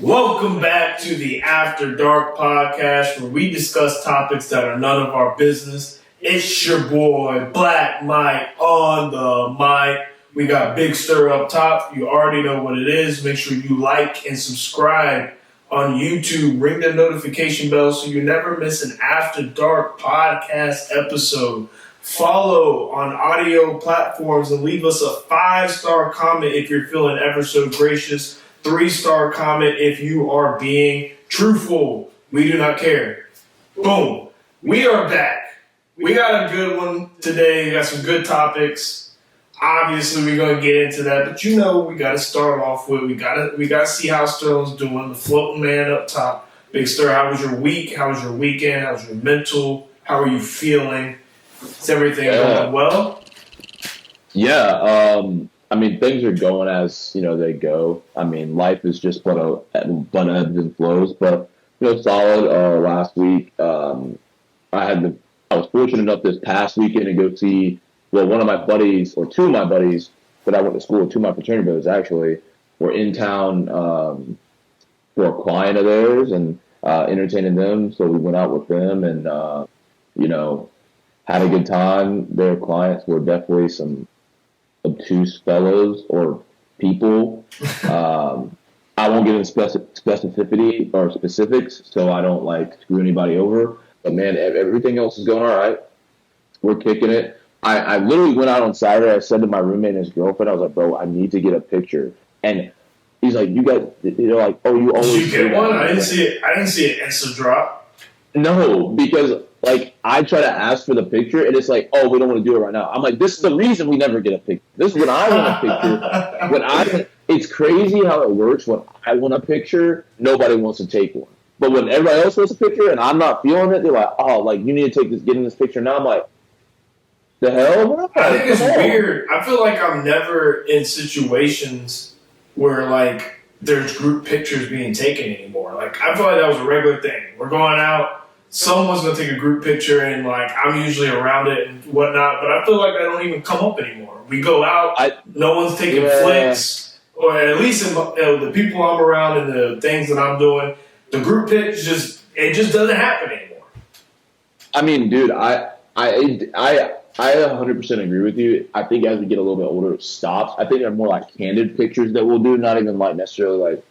Welcome back to the After Dark podcast where we discuss topics that are none of our business. It's your boy, Black Mike, on the mic. We got Big Stir up top. You already know what it is. Make sure you like and subscribe on YouTube. Ring the notification bell so you never miss an After Dark podcast episode. Follow on audio platforms and leave us a 5-star comment if you're feeling ever so gracious. 3-star comment if you are being truthful. We do not care. Boom. We are back. We got a good one today. We got some good topics. Obviously, we're going to get into that. But we got to start off with, we got to see how Sterling's doing. The floating man up top. Big Stir, how was your week? How was your weekend? How was your mental? How are you feeling? Is everything going well? Yeah, things are going as, they go. Life is just but ebbs and flows, but, solid. Last week, I was fortunate enough this past weekend to go see, one of my buddies, or two of my buddies that I went to school with, two of my fraternity brothers actually, were in town for a client of theirs and entertaining them. So we went out with them and, had a good time. Their clients were definitely some obtuse fellows or people. I won't get into specificity or specifics, so I don't screw anybody over. But man, everything else is going all right. We're kicking it. I literally went out on Saturday. I said to my roommate and his girlfriend, I was like, bro, I need to get a picture. And he's like, you like, oh, you always. Did you get one? I didn't see it. I didn't see it Insta drop. No, because I try to ask for the picture, and it's like, oh, we don't want to do it right now. I'm like, this is the reason we never get a picture. This is when I want a picture. It's crazy how it works. When I want a picture, nobody wants to take one. But when everybody else wants a picture and I'm not feeling it, they're like, oh, you need to get in this picture now. I'm like, the hell? I think it's weird. I feel like I'm never in situations where there's group pictures being taken anymore. I feel like that was a regular thing. We're going out. Someone's going to take a group picture, and, I'm usually around it and whatnot, but I feel like that don't even come up anymore. We go out, no one's taking flicks, or at least in, the people I'm around and the things that I'm doing, the group pic just doesn't happen anymore. Dude, I 100% agree with you. I think as we get a little bit older, it stops. I think they're more candid pictures that we'll do, not even necessarily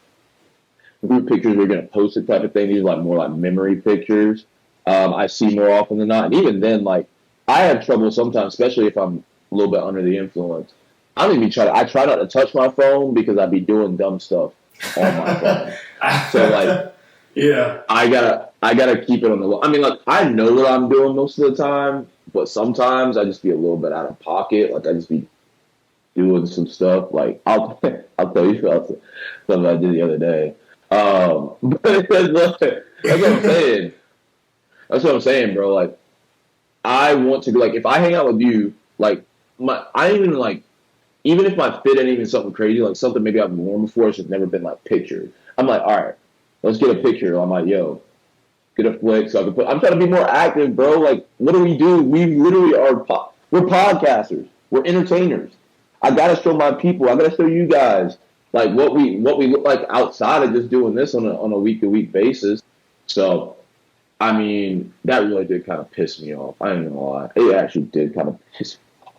group pictures we're going to post it type of thing. These are more memory pictures. I see more often than not. And even then, I have trouble sometimes, especially if I'm a little bit under the influence. I try not to touch my phone because I'd be doing dumb stuff on my phone. So yeah, I gotta keep it on the low. I know what I'm doing most of the time, but sometimes I just be a little bit out of pocket. I just be doing some stuff. I'll tell you something I did the other day. But that's what I'm saying. That's what I'm saying, bro. I want to if I hang out with you, even if my fit ain't even something crazy, something maybe I've worn before, it's just never been pictured. I'm all right, let's get a picture. I'm yo, get a flick so I can I'm trying to be more active, bro. What do? We literally we're podcasters. We're entertainers. I gotta show my people. I gotta show you guys what we look like outside of just doing this on a week-to-week basis. So, that really did kind of piss me off. I ain't gonna lie. It actually did kind of piss me off.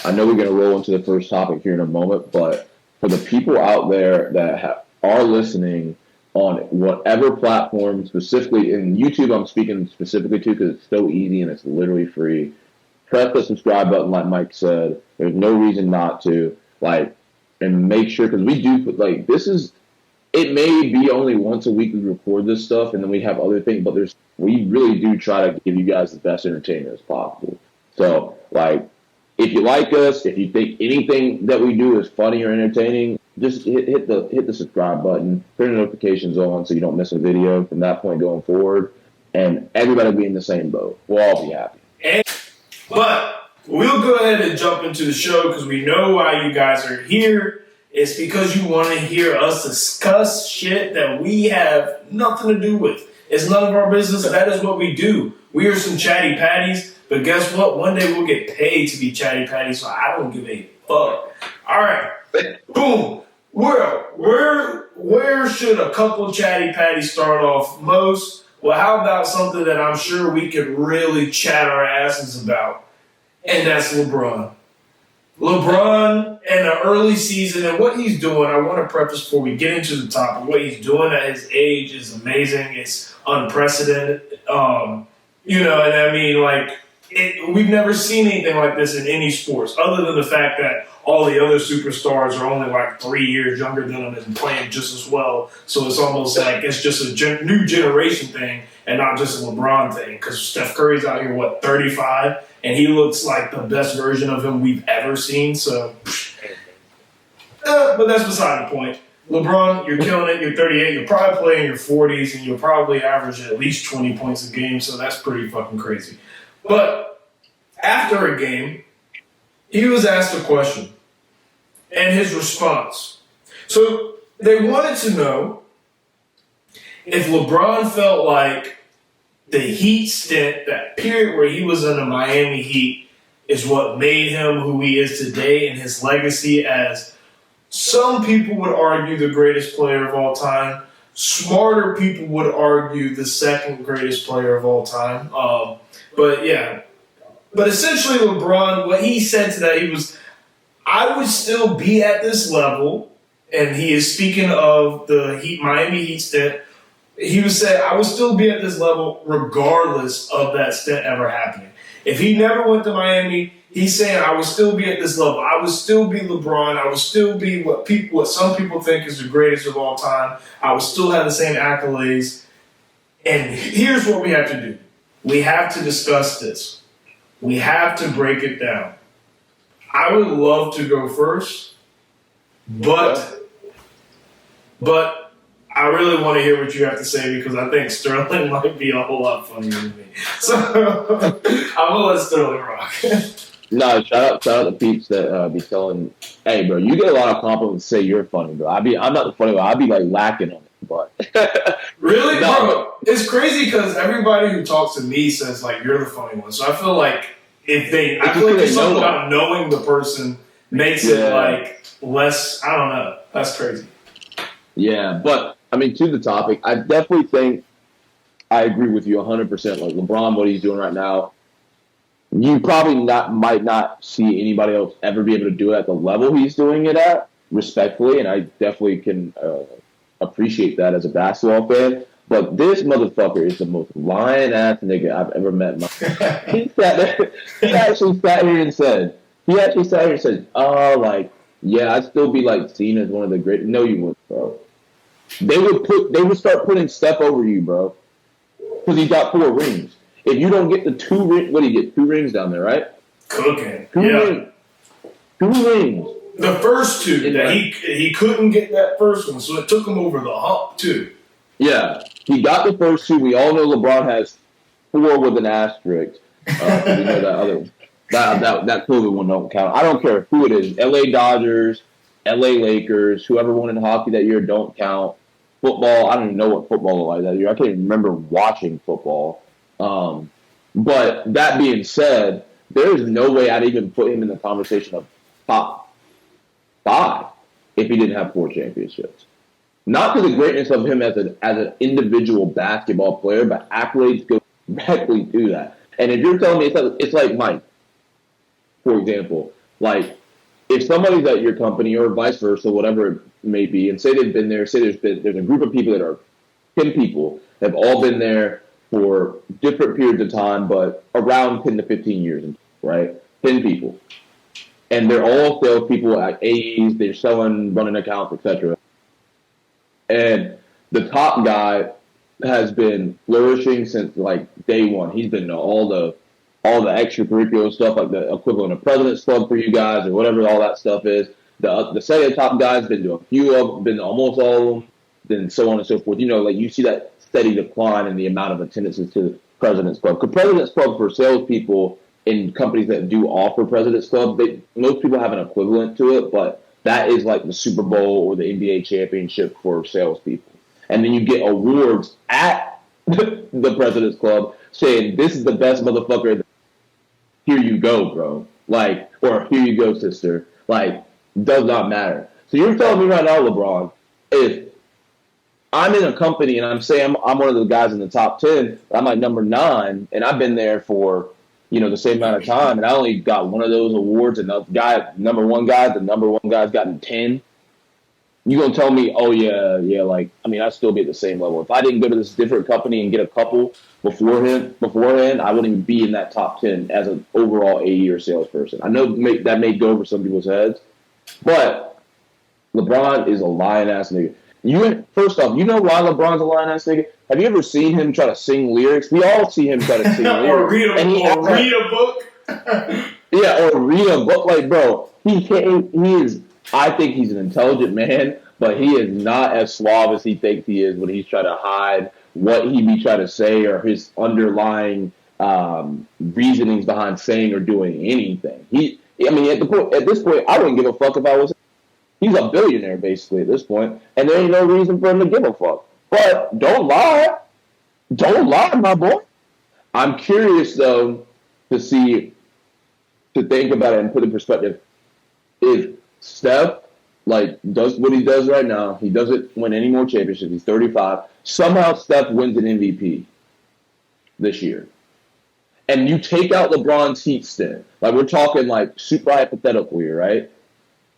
I know we're gonna roll into the first topic here in a moment, but for the people out there that are listening on whatever platform, specifically in YouTube, I'm speaking specifically to because it's so easy and it's literally free. Press the subscribe button, like Mike said. There's no reason not to. And make sure, because we do put it may be only once a week we record this stuff, and then we have other things, but we really do try to give you guys the best entertainment as possible. So, if you like us, if you think anything that we do is funny or entertaining, just hit the subscribe button, turn the notifications on so you don't miss a video from that point going forward, and everybody will be in the same boat. We'll all be happy. But we'll go ahead and jump into the show because we know why you guys are here. It's because you want to hear us discuss shit that we have nothing to do with. It's none of our business. That is what we do. We are some chatty patties, but guess what? One day we'll get paid to be chatty patties, so I don't give a fuck. All right. Boom. Where should should a couple chatty patties start off most? Well, how about something that I'm sure we could really chat our asses about? And that's LeBron. LeBron in the early season and what he's doing, I want to preface before we get into the topic, what he's doing at his age is amazing. It's unprecedented. You know, and I mean, like, we've never seen anything like this in any sports, other than the fact that all the other superstars are only like 3 years younger than him and playing just as well. So it's almost like it's just a new generation thing and not just a LeBron thing. Because Steph Curry's out here, 35? And he looks like the best version of him we've ever seen. So, but that's beside the point. LeBron, you're killing it. You're 38. You're probably playing your 40s, and you'll probably average at least 20 points a game. So that's pretty fucking crazy. But after a game, he was asked a question, and his response. So they wanted to know if LeBron felt like the Heat stint, that period where he was in the Miami Heat, is what made him who he is today and his legacy as, some people would argue, the greatest player of all time. Smarter people would argue the second greatest player of all time. But yeah. But essentially LeBron, what he said to that, he was, I would still be at this level, and he is speaking of the Miami Heat stint. He was saying, I would still be at this level regardless of that stint ever happening. If he never went to Miami, he's saying I would still be at this level. I would still be LeBron. I would still be what some people think is the greatest of all time. I would still have the same accolades. And here's what we have to do. We have to discuss this. We have to break it down. I would love to go first, but I really want to hear what you have to say because I think Sterling might be a whole lot funnier than me. So I'm gonna let Sterling rock. No, shout out to peeps that be telling, hey, bro, you get a lot of compliments to say you're funny, bro. I'm not the funny one. I'd be like lacking on it, but really, no. Bro, it's crazy because everybody who talks to me says like you're the funny one. So I feel like I feel like there's something about knowing the person makes it like less. I don't know. That's crazy. Yeah, but I mean, to the topic, I definitely think I agree with you 100%. Like LeBron, what he's doing right now, you probably might not see anybody else ever be able to do it at the level he's doing it at, respectfully, and I definitely can appreciate that as a basketball fan. But this motherfucker is the most lying-ass nigga I've ever met in my life. He actually sat here and said, oh, like, yeah, I'd still be, like, seen as one of the great. No, you wouldn't, bro. They would start putting Steph over you, bro, because he got 4 rings. If you don't get the 2 rings, what do you get? 2 rings down there, right? Cooking. 2 rings. 2 rings. The first 2 that he couldn't get that first one, so it took him over the hump too. Yeah, he got the first 2. We all know LeBron has 4 with an asterisk. We know that other one. That COVID one don't count. I don't care who it is. LA Dodgers, LA Lakers, whoever won in hockey that year don't count. Football, I don't even know what football was like that year. I can't even remember watching football. But that being said, there is no way I'd even put him in the conversation of top 5 if he didn't have 4 championships. Not to the greatness of him as an individual basketball player, but accolades go directly to that. And if you're telling me it's like Mike, for example, like if somebody's at your company or vice versa, whatever it may be, and say they've been there, say there's a group of people that are 10 people, have all been there for different periods of time, but around 10 to 15 years, right? 10 people. And they're all salespeople at AEs, they're selling, running accounts, etc. And the top guy has been flourishing since like day one. He's been to all the extracurricular stuff, like the equivalent of President's Club for you guys, or whatever all that stuff is. The second top guy's been to a few of them, been to almost all of them, then so on and so forth. You know, like you see that steady decline in the amount of attendances to the President's Club. Because President's Club for salespeople in companies that do offer President's Club, most people have an equivalent to it, but that is like the Super Bowl or the NBA championship for salespeople. And then you get awards at the President's Club saying, this is the best motherfucker. Here you go, bro. Like, or here you go, sister. Like, does not matter. So you're telling me right now, LeBron, if I'm in a company and I'm saying I'm one of the guys in the top 10. I'm like number 9, and I've been there for the same amount of time, and I only got one of those awards, and the number one guy's gotten 10. You gonna tell me, oh yeah, like I'd still be at the same level. If I didn't go to this different company and get a couple beforehand, I wouldn't even be in that top 10 as an overall AE or salesperson. I know that may go over some people's heads, but LeBron is a lying-ass nigga. First off, you know why LeBron's a lying-ass nigga? Have you ever seen him try to sing lyrics? We all see him try to sing lyrics. Or read a book. Yeah, or read a book. Like, bro, I think he's an intelligent man, but he is not as suave as he thinks he is when he's trying to hide what he be trying to say or his underlying reasonings behind saying or doing anything. At this point, I wouldn't give a fuck if I was. He's a billionaire, basically, at this point, and there ain't no reason for him to give a fuck. But don't lie. Don't lie, my boy. I'm curious, though, to think about it and put in perspective. If Steph, does what he does right now, he doesn't win any more championships. He's 35. Somehow Steph wins an MVP this year. And you take out LeBron's Heat stint. We're talking, super hypothetical here, right?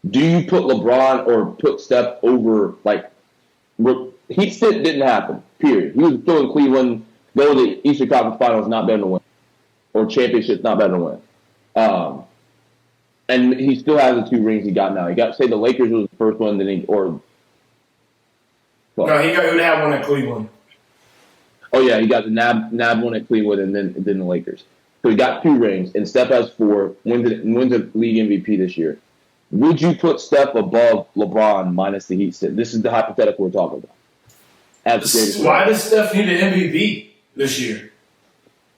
Do you put LeBron or put Steph over, Heat stint didn't happen, period. He was still in Cleveland, go to the Eastern Conference Finals, not better to win. Or championships, not better to win. And he still has the 2 rings he got now. He got, say, the Lakers was the first one, then he would have one at Cleveland. Oh yeah, he got the NAB one at Cleveland, and then the Lakers. So he got 2 rings, and Steph has 4. Wins a league MVP this year. Would you put Steph above LeBron minus the Heat stint? This is the hypothetical we're talking about. Why does Steph need an MVP this year?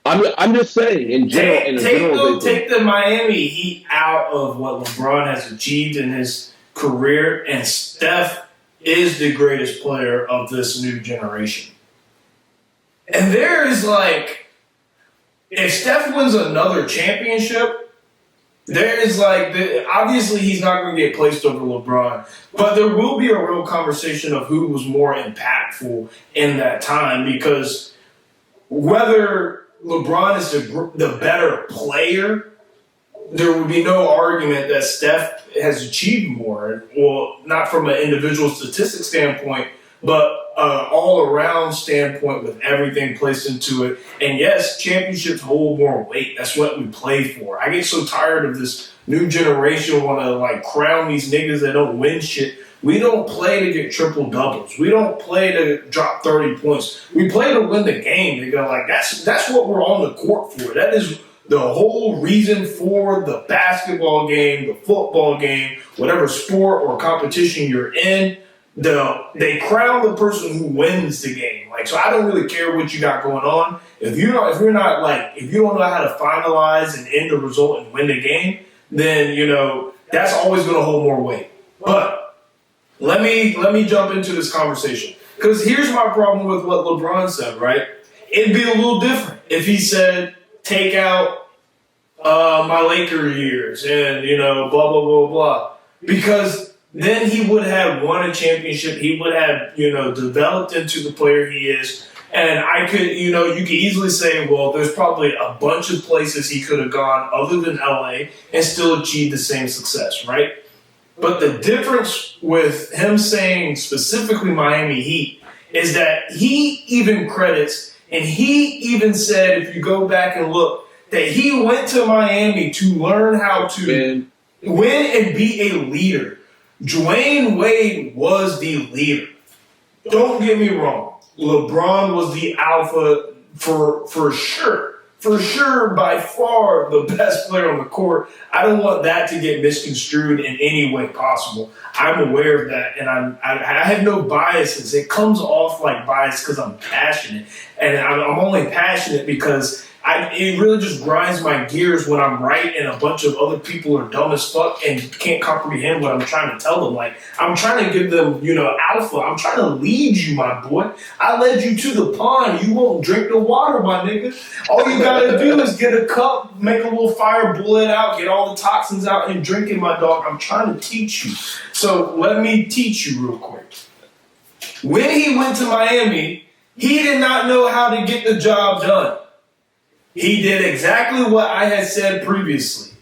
I'm just saying, in general. Take the Miami Heat out of what LeBron has achieved in his career, and Steph is the greatest player of this new generation. And there is if Steph wins another championship, there is obviously he's not going to get placed over LeBron, but there will be a real conversation of who was more impactful in that time, because whether LeBron is the better player, there would be no argument that Steph has achieved more. Well, not from an individual statistic standpoint, but all-around standpoint with everything placed into it. And yes, championships hold more weight. That's what we play for. I get so tired of this new generation want to crown these niggas that don't win shit. We don't play to get triple doubles. We don't play to drop 30 points. We play to win the game. They go that's what we're on the court for. That is the whole reason for the basketball game, the football game, whatever sport or competition you're in. They crown the person who wins the game. So I don't really care what you got going on. If you don't know how to finalize and end the result and win the game, then that's always going to hold more weight. But let me jump into this conversation, because here's my problem with what LeBron said. Right? It'd be a little different if he said, "Take out my Laker years," and blah blah blah blah, because then he would have won a championship. He would have, developed into the player he is. And I could, you could easily say, well, there's probably a bunch of places he could have gone other than LA and still achieved the same success, right? But the difference with him saying specifically Miami Heat is that he even credits, and he even said, if you go back and look, that he went to Miami to learn how to win and be a leader. Dwayne Wade was the leader. Don't get me wrong. LeBron was the alpha for sure. For sure, by far the best player on the court. I don't want that to get misconstrued in any way possible. I'm aware of that, and I have no biases. It comes off like bias because I'm passionate, and I'm only passionate because it really just grinds my gears when I'm right and a bunch of other people are dumb as fuck and can't comprehend what I'm trying to tell them. I'm trying to give them, alpha. I'm trying to lead you, my boy. I led you to the pond. You won't drink the water, my nigga. All you gotta do is get a cup, make a little fire, boil it out, get all the toxins out, and drink it, my dog. I'm trying to teach you. So let me teach you real quick. When he went to Miami, he did not know how to get the job done. He did exactly what I had said previously.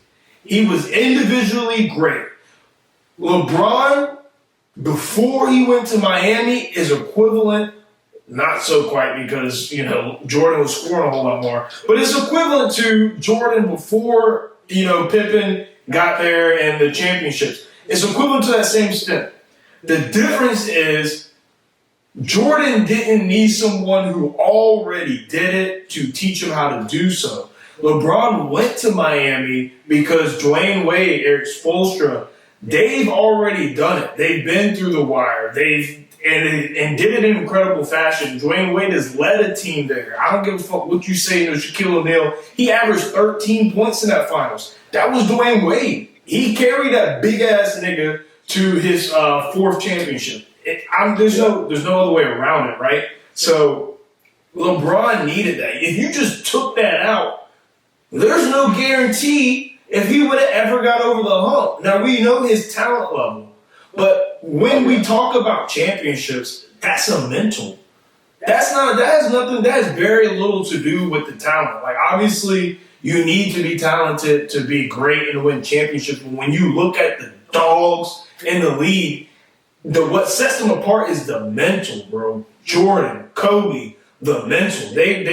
He was individually great. LeBron, before he went to Miami, is equivalent, not so quite because, Jordan was scoring a whole lot more, but it's equivalent to Jordan before, Pippen got there and the championships. It's equivalent to that same step. The difference is Jordan didn't need someone who already did it to teach him how to do so. LeBron went to Miami because Dwayne Wade, Eric Spoelstra, they've already done it. They've been through the wire. And did it in incredible fashion. Dwayne Wade has led a team there. I don't give a fuck what you say to Shaquille O'Neal. He averaged 13 points in that finals. That was Dwayne Wade. He carried that big-ass nigga to his fourth championship. There's no other way around it, right? So LeBron needed that. If you just took that out, there's no guarantee if he would have ever got over the hump. Now, we know his talent level. But when we talk about championships, that's a mental. That has very little to do with the talent. Like, obviously, you need to be talented to be great and win championships. But when you look at the dogs in the league, what sets them apart is the mental, bro. Jordan, Kobe, the mental. They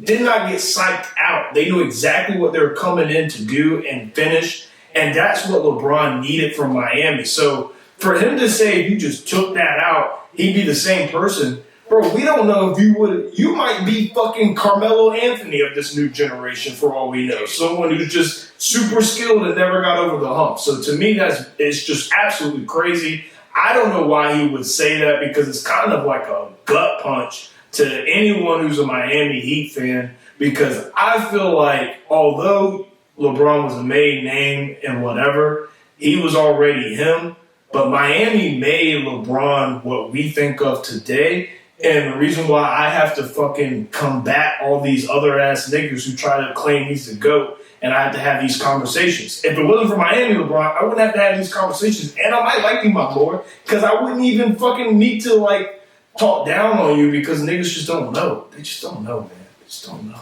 did not get psyched out. They knew exactly what they were coming in to do and finish. And that's what LeBron needed from Miami. So for him to say if you just took that out, he'd be the same person. Bro, we don't know if you would. You might be fucking Carmelo Anthony of this new generation for all we know. Someone who's just super skilled and never got over the hump. So to me, it's just absolutely crazy. I don't know why he would say that because it's kind of like a gut punch to anyone who's a Miami Heat fan. Because I feel like although LeBron was a made name and whatever, he was already him. But Miami made LeBron what we think of today. And the reason why I have to fucking combat all these other ass niggas who try to claim he's the GOAT, and I have to have these conversations. If it wasn't for Miami LeBron, I wouldn't have to have these conversations. And I might like you, my boy, because I wouldn't even fucking need to, talk down on you because niggas just don't know. They just don't know, man. They just don't know.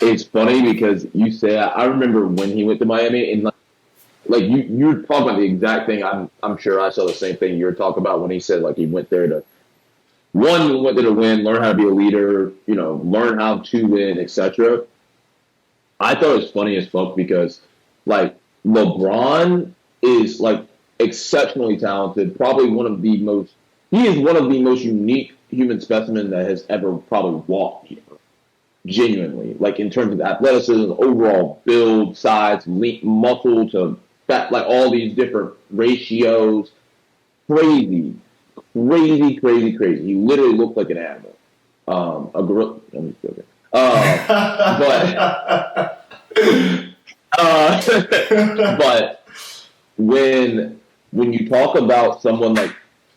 It's funny because you say, I remember when he went to Miami, and you were talking about the exact thing. I'm sure I saw the same thing you were talking about when he said he went there to win, learn how to be a leader, learn how to win, etc. I thought it was funny as fuck because LeBron is exceptionally talented, probably he is one of the most unique human specimens that has ever probably walked here. Genuinely, in terms of athleticism, overall build, size, muscle to fat, all these different ratios, crazy. He literally looked like an animal, a gorilla. I'm just joking. But when you talk about someone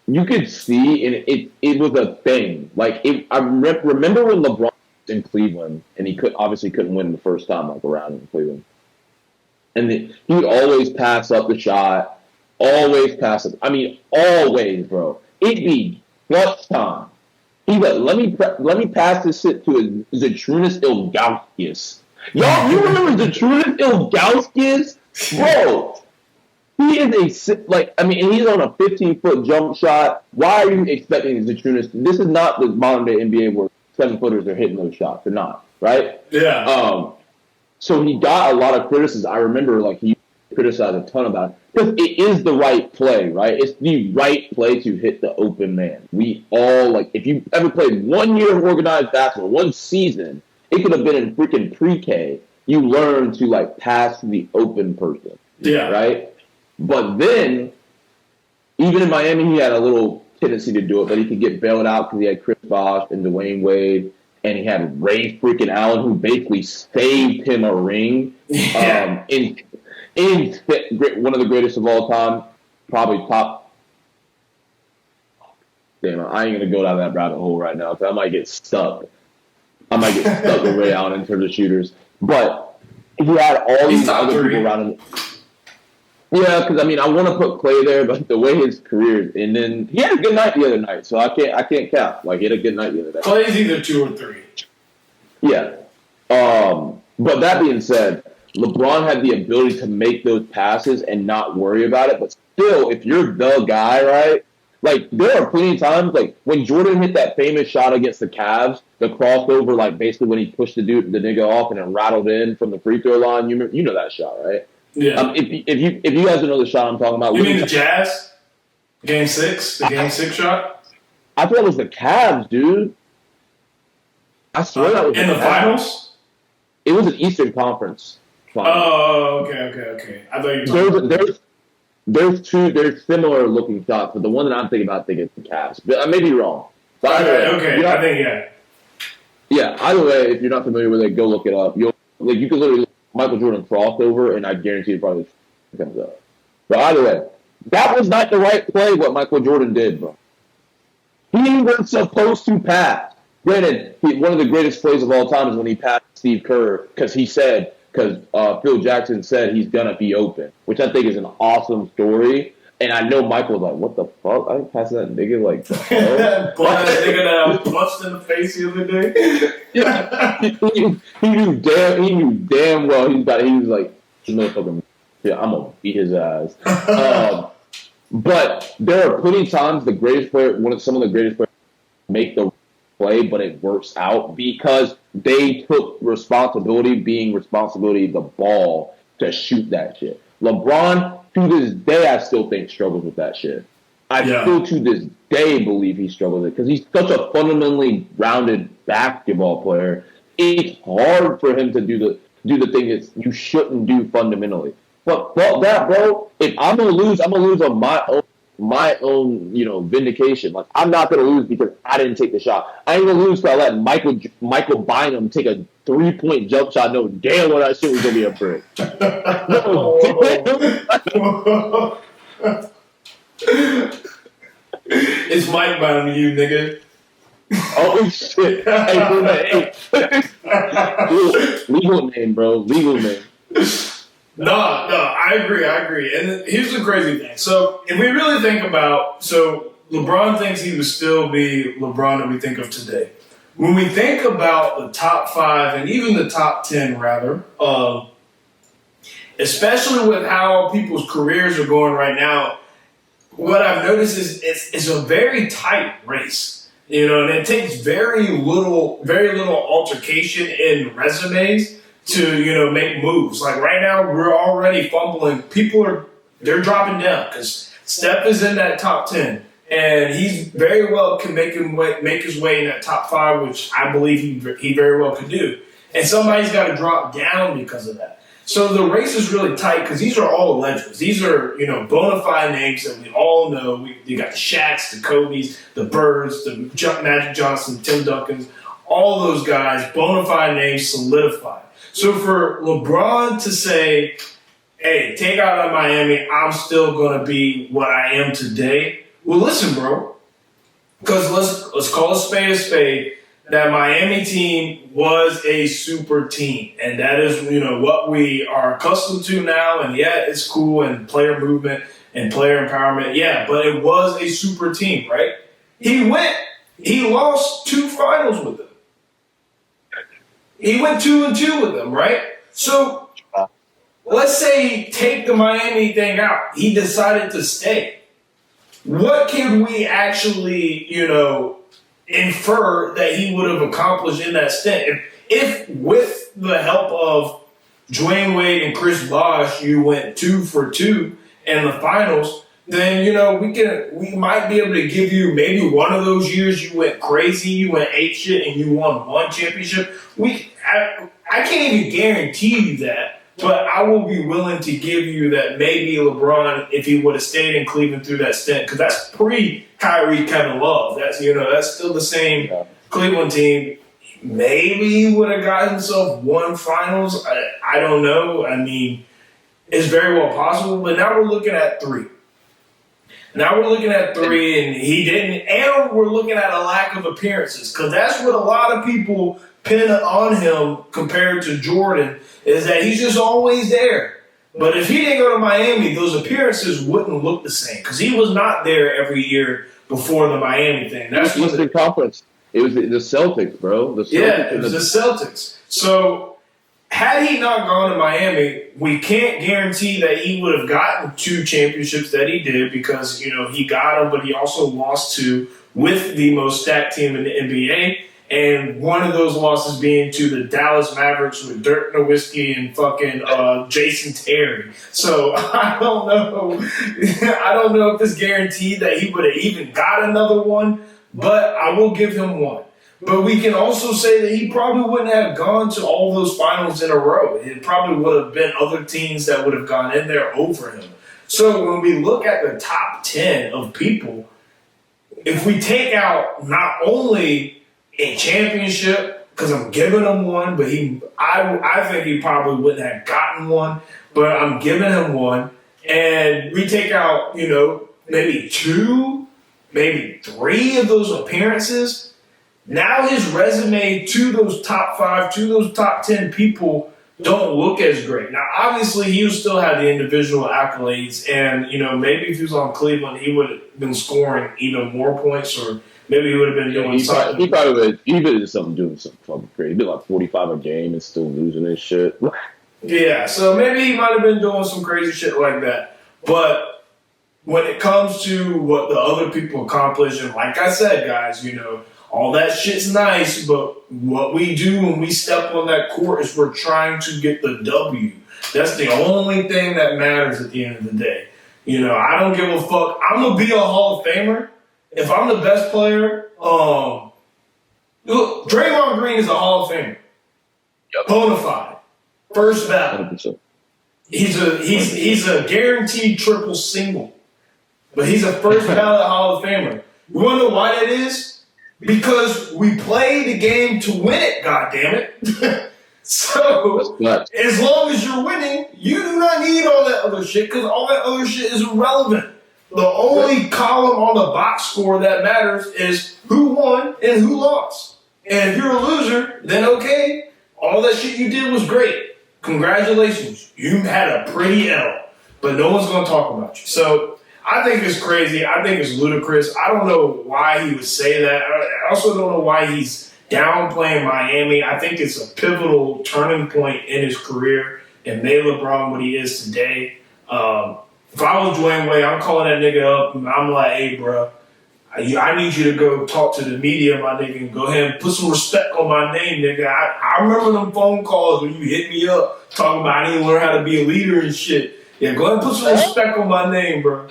you could see, and it was a thing. I remember when LeBron in Cleveland, and he obviously couldn't win the first time around in Cleveland. And he would always pass up the shot, always pass it. I mean, always, bro. It'd be clutch time. He'd be like, let me pass this shit to Zydrunas Ilgauskas. Y'all, you remember Zydrunas Ilgauskas? Bro, he is and he's on a 15-foot jump shot. Why are you expecting Zydrunas? This is not the modern day NBA where 7-footers are hitting those shots. They're not, right? Yeah. So he got a lot of criticism. I remember he criticized a ton about it. Because it is the right play, right? It's the right play to hit the open man. We all, if you ever played 1 year of organized basketball, 1 season, it could have been in freaking pre-K. You learn to, pass the open person. Yeah. Right? But then, even in Miami, he had a little tendency to do it, but he could get bailed out because he had Chris Bosh and Dwayne Wade, and he had Ray freaking Allen, who basically saved him a ring. Yeah. In one of the greatest of all time, probably top. Damn, I ain't gonna go down that rabbit hole right now because I might get stuck. With Ray Allen in terms of shooters, but he had all these other people around him. Yeah, because I mean, I want to put Clay there, but the way his career, and then he had a good night the other night, so I can't cap. Like, he had a good night the other night. Clay's either 2 or 3. Yeah. But that being said, LeBron had the ability to make those passes and not worry about it. But still, if you're the guy, right? Like, there are plenty of times, like, when Jordan hit that famous shot against the Cavs, the crossover, like, basically when he pushed the nigga off and it rattled in from the free throw line, you know that shot, right? Yeah. If you guys know the shot I'm talking about. You mean the Jazz? Game 6? The Game 6 shot? I thought it was the Cavs, dude. I swear that was in the finals? It was an Eastern Conference final. Oh, okay. I thought you were talking about there's similar looking shots, but the one that I'm thinking about, I think it's the Cavs. But I may be wrong. But okay. I think, yeah. Yeah, either way, if you're not familiar with it, go look it up. You can literally look Michael Jordan crossover, and I guarantee it probably comes up. But either way, that was not the right play, what Michael Jordan did, bro. He was supposed to pass. Granted, one of the greatest plays of all time is when he passed Steve Kerr because Phil Jackson said he's going to be open, which I think is an awesome story. And I know Michael was like, what the fuck? I didn't pass that nigga like that nigga that I punched in the face the other day. Yeah. he knew damn well he was like, motherfucking, yeah, I'm going to beat his ass. But there are plenty of times some of the greatest players make the play, but it works out because they took responsibility of the ball to shoot that shit. LeBron, to this day, I still think struggles with that shit. I still to this day believe he struggles with it because he's such a fundamentally rounded basketball player. It's hard for him to do the thing that you shouldn't do fundamentally. But that, bro, if I'm gonna lose on my own, vindication. Like, I'm not going to lose because I didn't take the shot. I ain't going to lose because I let Michael Bynum take a 3-point jump shot. No, damn well that shit was going to be a brick. It's Mike Bynum, you nigga. Oh, shit. Hey, legal name, bro. Legal name. No, I agree. And here's the crazy thing. So, if we really think about, LeBron thinks he would still be LeBron that we think of today. When we think about the top 5 and even the top 10, rather, especially with how people's careers are going right now, what I've noticed is it's a very tight race, and it takes very little altercation in resumes to, make moves. Like right now, we're already fumbling. They're dropping down because Steph is in that top 10. And he's very well can make his way in that top 5, which I believe he very well could do. And somebody's got to drop down because of that. So the race is really tight because these are all legends. These are, bona fide names that we all know. You got the Shaqs, the Kobes, the Birds, the Magic Johnson, Tim Duncans, all those guys, bona fide names, solidified. So for LeBron to say, hey, take out of Miami, I'm still going to be what I am today. Well, listen, bro, because let's call a spade. That Miami team was a super team, and that is, what we are accustomed to now. And yeah, it's cool and player movement and player empowerment. Yeah, but it was a super team, right? He lost 2 finals with them. He went 2-2 with them, right? So let's say take the Miami thing out. He decided to stay. What can we actually, infer that he would have accomplished in that stint? If with the help of Dwayne Wade and Chris Bosh, you went 2 for 2 in the finals, then, we might be able to give you maybe one of those years you went crazy, you went ape shit, and you won 1 championship. I can't even guarantee you that. But I will be willing to give you that maybe LeBron, if he would have stayed in Cleveland through that stint, because that's pre-Kyrie, Kevin Love. That's that's still the same Cleveland team. Maybe he would have got himself 1 finals. I don't know. I mean, it's very well possible. But now we're looking at 3. And he didn't. And we're looking at a lack of appearances, because that's what a lot of people pin on him compared to Jordan, is that he's just always there. But if he didn't go to Miami, those appearances wouldn't look the same because he was not there every year before the Miami thing. That's what the conference. It was the Celtics, bro. The Celtics it was the Celtics. So had he not gone to Miami, we can't guarantee that he would have gotten 2 championships that he did because, he got them, but he also lost 2 with the most stacked team in the NBA. And one of those losses being to the Dallas Mavericks with Dirk Nowitzki and fucking Jason Terry. So I don't know. I don't know if it's guaranteed that he would have even got another one, but I will give him one. But we can also say that he probably wouldn't have gone to all those finals in a row. It probably would have been other teams that would have gone in there over him. So when we look at the top 10 of people, if we take out not only a championship, because I'm giving him one, but I think he probably wouldn't have gotten one, but I'm giving him one. And we take out, maybe 2, maybe 3 of those appearances. Now his resume to those top 5, to those top 10 people don't look as great. Now, obviously, he'll still have the individual accolades, and, maybe if he was on Cleveland, he would have been scoring even more points, or maybe he would have been doing something. He probably would. He would have doing something fucking crazy. He'd be like 45 a game and still losing his shit. Yeah, so maybe he might have been doing some crazy shit like that. But when it comes to what the other people accomplish, and like I said, guys, all that shit's nice, but what we do when we step on that court is we're trying to get the W. That's the only thing that matters at the end of the day. I don't give a fuck. I'm going to be a Hall of Famer. If I'm the best player, look, Draymond Green is a Hall of Famer. Yep. Bona fide. First ballot. He's a guaranteed triple single. But he's a first ballot Hall of Famer. You want to know why that is? Because we play the game to win it, goddammit. So, as long as you're winning, you do not need all that other shit, because all that other shit is irrelevant. The only column on the box score that matters is who won and who lost. And if you're a loser, then okay, all that shit you did was great. Congratulations. You had a pretty L, but no one's going to talk about you. So, I think it's crazy. I think it's ludicrous. I don't know why he would say that. I also don't know why he's downplaying Miami. I think it's a pivotal turning point in his career and made LeBron what he is today. If I was Dwayne Wade, I'm calling that nigga up and I'm like, hey, bro, I need you to go talk to the media, my nigga, and go ahead and put some respect on my name, nigga. I remember them phone calls when you hit me up talking about I need to learn how to be a leader and shit. Yeah, go ahead and put some respect on my name, bro.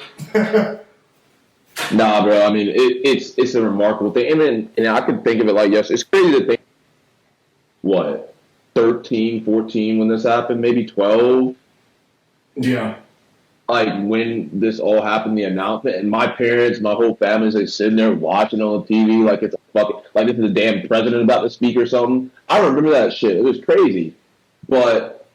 Nah, bro. I mean, it's a remarkable thing. And I can think of it like, yes, it's crazy to think, 13, 14 when this happened, maybe 12? Yeah. Like, when this all happened, the announcement, and my parents, my whole family's like sitting there watching on TV like it's a fucking, like this is the damn president about to speak or something. I remember that shit. It was crazy. But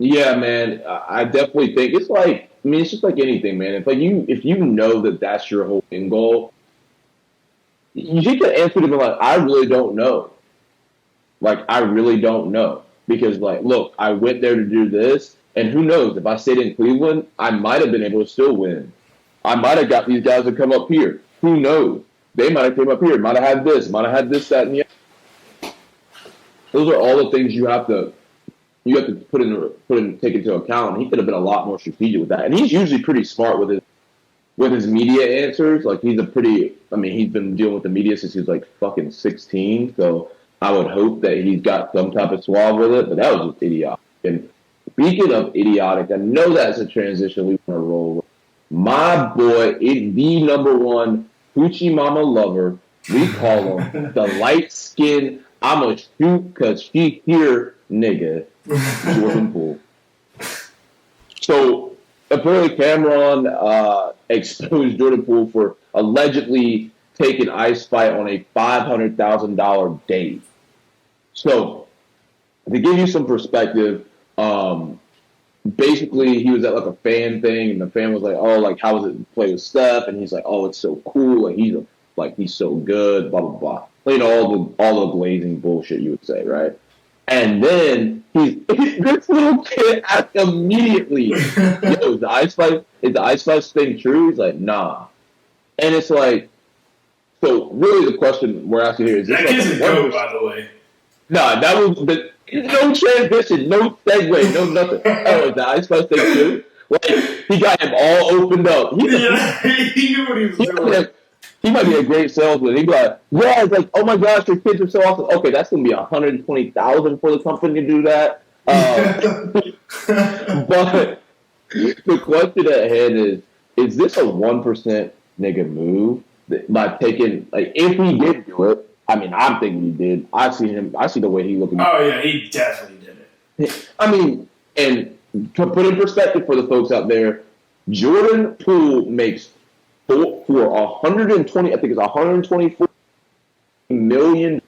yeah, man, I definitely think it's like, I mean, it's just like anything, man. If you know that that's your whole end goal, you take the answer to be like, I really don't know. Like, I really don't know. Because, like, look, I went there to do this, and who knows, if I stayed in Cleveland, I might have been able to still win. I might have got these guys to come up here. Who knows? They might have came up here, might have had this, that, and the other. Those are all the things you have to take into account. And he could have been a lot more strategic with that. And he's usually pretty smart with his media answers. Like, he's been dealing with the media since he was like fucking 16. So I would hope that he's got some type of suave with it. But that was just idiotic. And speaking of idiotic, I know that's a transition we want to roll with. My boy, the number one Hoochie Mama lover, we call him the light skinned, I'm a shoot cause she here nigga, Jordan Poole. So apparently Cameron exposed Jordan Poole for allegedly taking ice fight on a $500,000 date. So to give you some perspective, basically he was at like a fan thing, and the fan was like, "Oh, like how was it to play with Steph?" And he's like, "Oh, it's so cool, and he's so good, blah blah blah." All the glazing bullshit you would say, right? And then this little kid asked immediately, "Yo, is the Ice Spice thing true?" He's like, "Nah." And it's like, so really the question we're asking here is this that like kid's a goat, by the way. Nah, that was no transition, no segue, no nothing. Oh, is the Ice Spice thing true? Like he got him all opened up. He knew what he was doing. He might be a great salesman. He'd be like, "Yeah, it's like, oh my gosh, your kids are so awesome." Okay, that's gonna be $120,000 for the company to do that. But the question at hand is this a 1% nigga move by taking like if he did do it? I mean, I'm thinking he did. I see the way he looking. Oh yeah, he definitely did it. I mean, and to put in perspective for the folks out there, Jordan Poole makes for 120. I think it's 124 million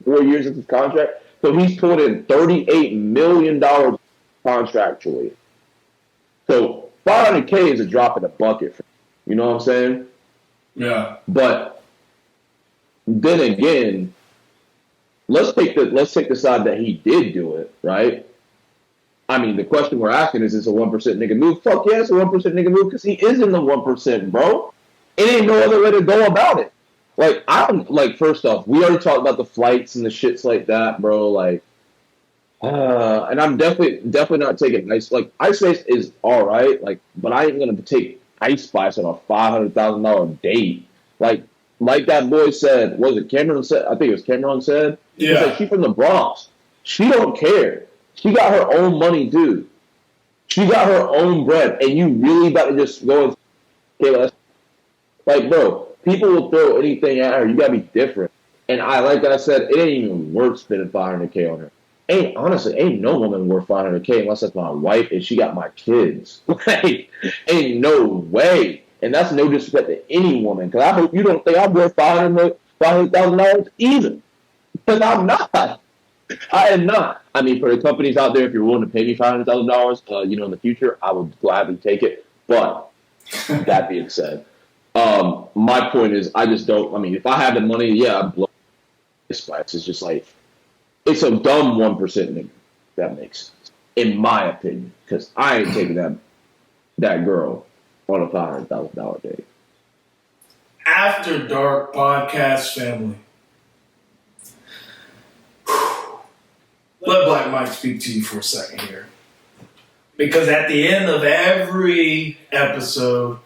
4 years of his contract. So he's put in $38 million contractually. So $500K is a drop in the bucket. You know what I'm saying? Yeah. But then again, let's take the side that he did do it, right? I mean, the question we're asking is this a 1% nigga move? Fuck yeah, it's a 1% nigga move because he is in the 1%, bro. It ain't no other way to go about it. Like, first off, we already talked about the flights and the shits like that, bro. Like, and I'm definitely not taking Ice Spice is all right, like, but I ain't gonna take Ice Spice on a $500,000 date. Like that boy said, was it Cameron said? I think it was Cameron said. Yeah. He said she's from the Bronx. She don't care. She got her own money too. She got her own bread, and you really about to just go and okay, like, bro, people will throw anything at her. You gotta be different. And like I said, it ain't even worth spending $500K on her. Ain't no woman worth $500K unless that's my wife and she got my kids. Like, ain't no way. And that's no disrespect to any woman. Because I hope you don't think I'm worth $500,000 either. Because I'm not. I am not. I mean, for the companies out there, if you're willing to pay me $500,000, in the future, I would gladly take it. But that being said, my point is, I just don't. I mean, if I had the money, yeah, I'd blow this spice. It's just like it's a dumb 1% nigga. That makes sense, in my opinion, because I ain't taking that girl on a $500,000 date. After Dark Podcast family. Let Black Mike speak to you for a second here. Because at the end of every episode,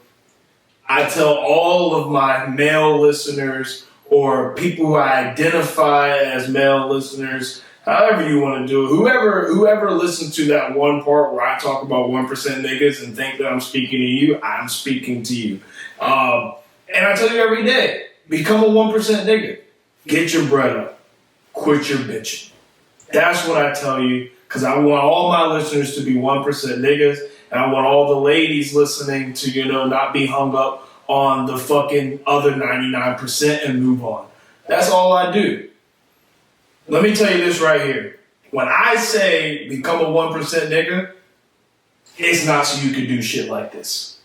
I tell all of my male listeners or people who I identify as male listeners, however you want to do it, whoever listens to that one part where I talk about 1% niggas and think that I'm speaking to you, I'm speaking to you. And I tell you every day, become a 1% nigga. Get your bread up. Quit your bitching. That's what I tell you, because I want all my listeners to be 1% niggas, and I want all the ladies listening to, not be hung up on the fucking other 99% and move on. That's all I do. Let me tell you this right here. When I say become a 1% nigga, it's not so you can do shit like this.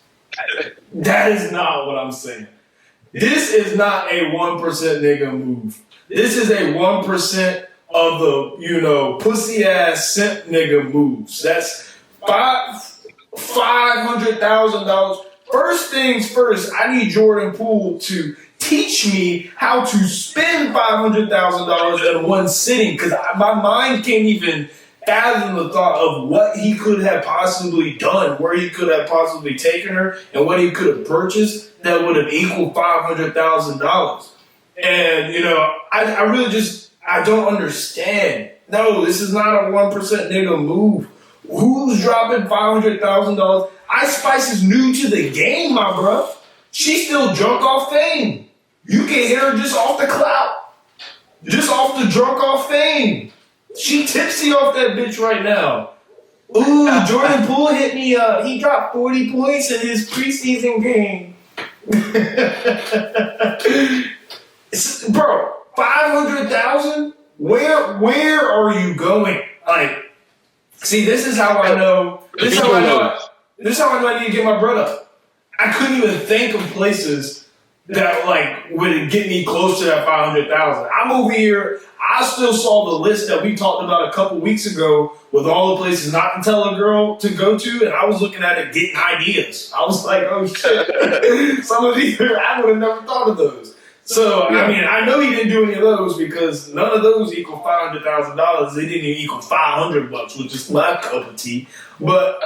That is not what I'm saying. This is not a 1% nigga move. This is a 1% of the, pussy ass simp nigga moves. That's $500,000. First things first, I need Jordan Poole to teach me how to spend $500,000 in one sitting, because my mind can't even fathom the thought of what he could have possibly done, where he could have possibly taken her, and what he could have purchased that would have equaled $500,000. And, I really just, I don't understand. No, this is not a 1% nigga move. Who's dropping $500,000? Ice Spice is new to the game, my bro. She's still drunk off fame. You can hear her just off the clout. Just off the drunk off fame. She tipsy off that bitch right now. Ooh, Jordan Poole hit me up. He dropped 40 points in his preseason game. Bro, 500,000? Where are you going? Like, see, this is how I know. This is how I know I need to get my bread up. I couldn't even think of places that like would get me close to that 500,000. I'm over here. I still saw the list that we talked about a couple weeks ago with all the places not to tell a girl to go to, and I was looking at it getting ideas. I was like, oh shit, some of these I would have never thought of those. So yeah. I mean, I know he didn't do any of those because none of those equal $500,000. They didn't even equal $500, which is my cup of tea. But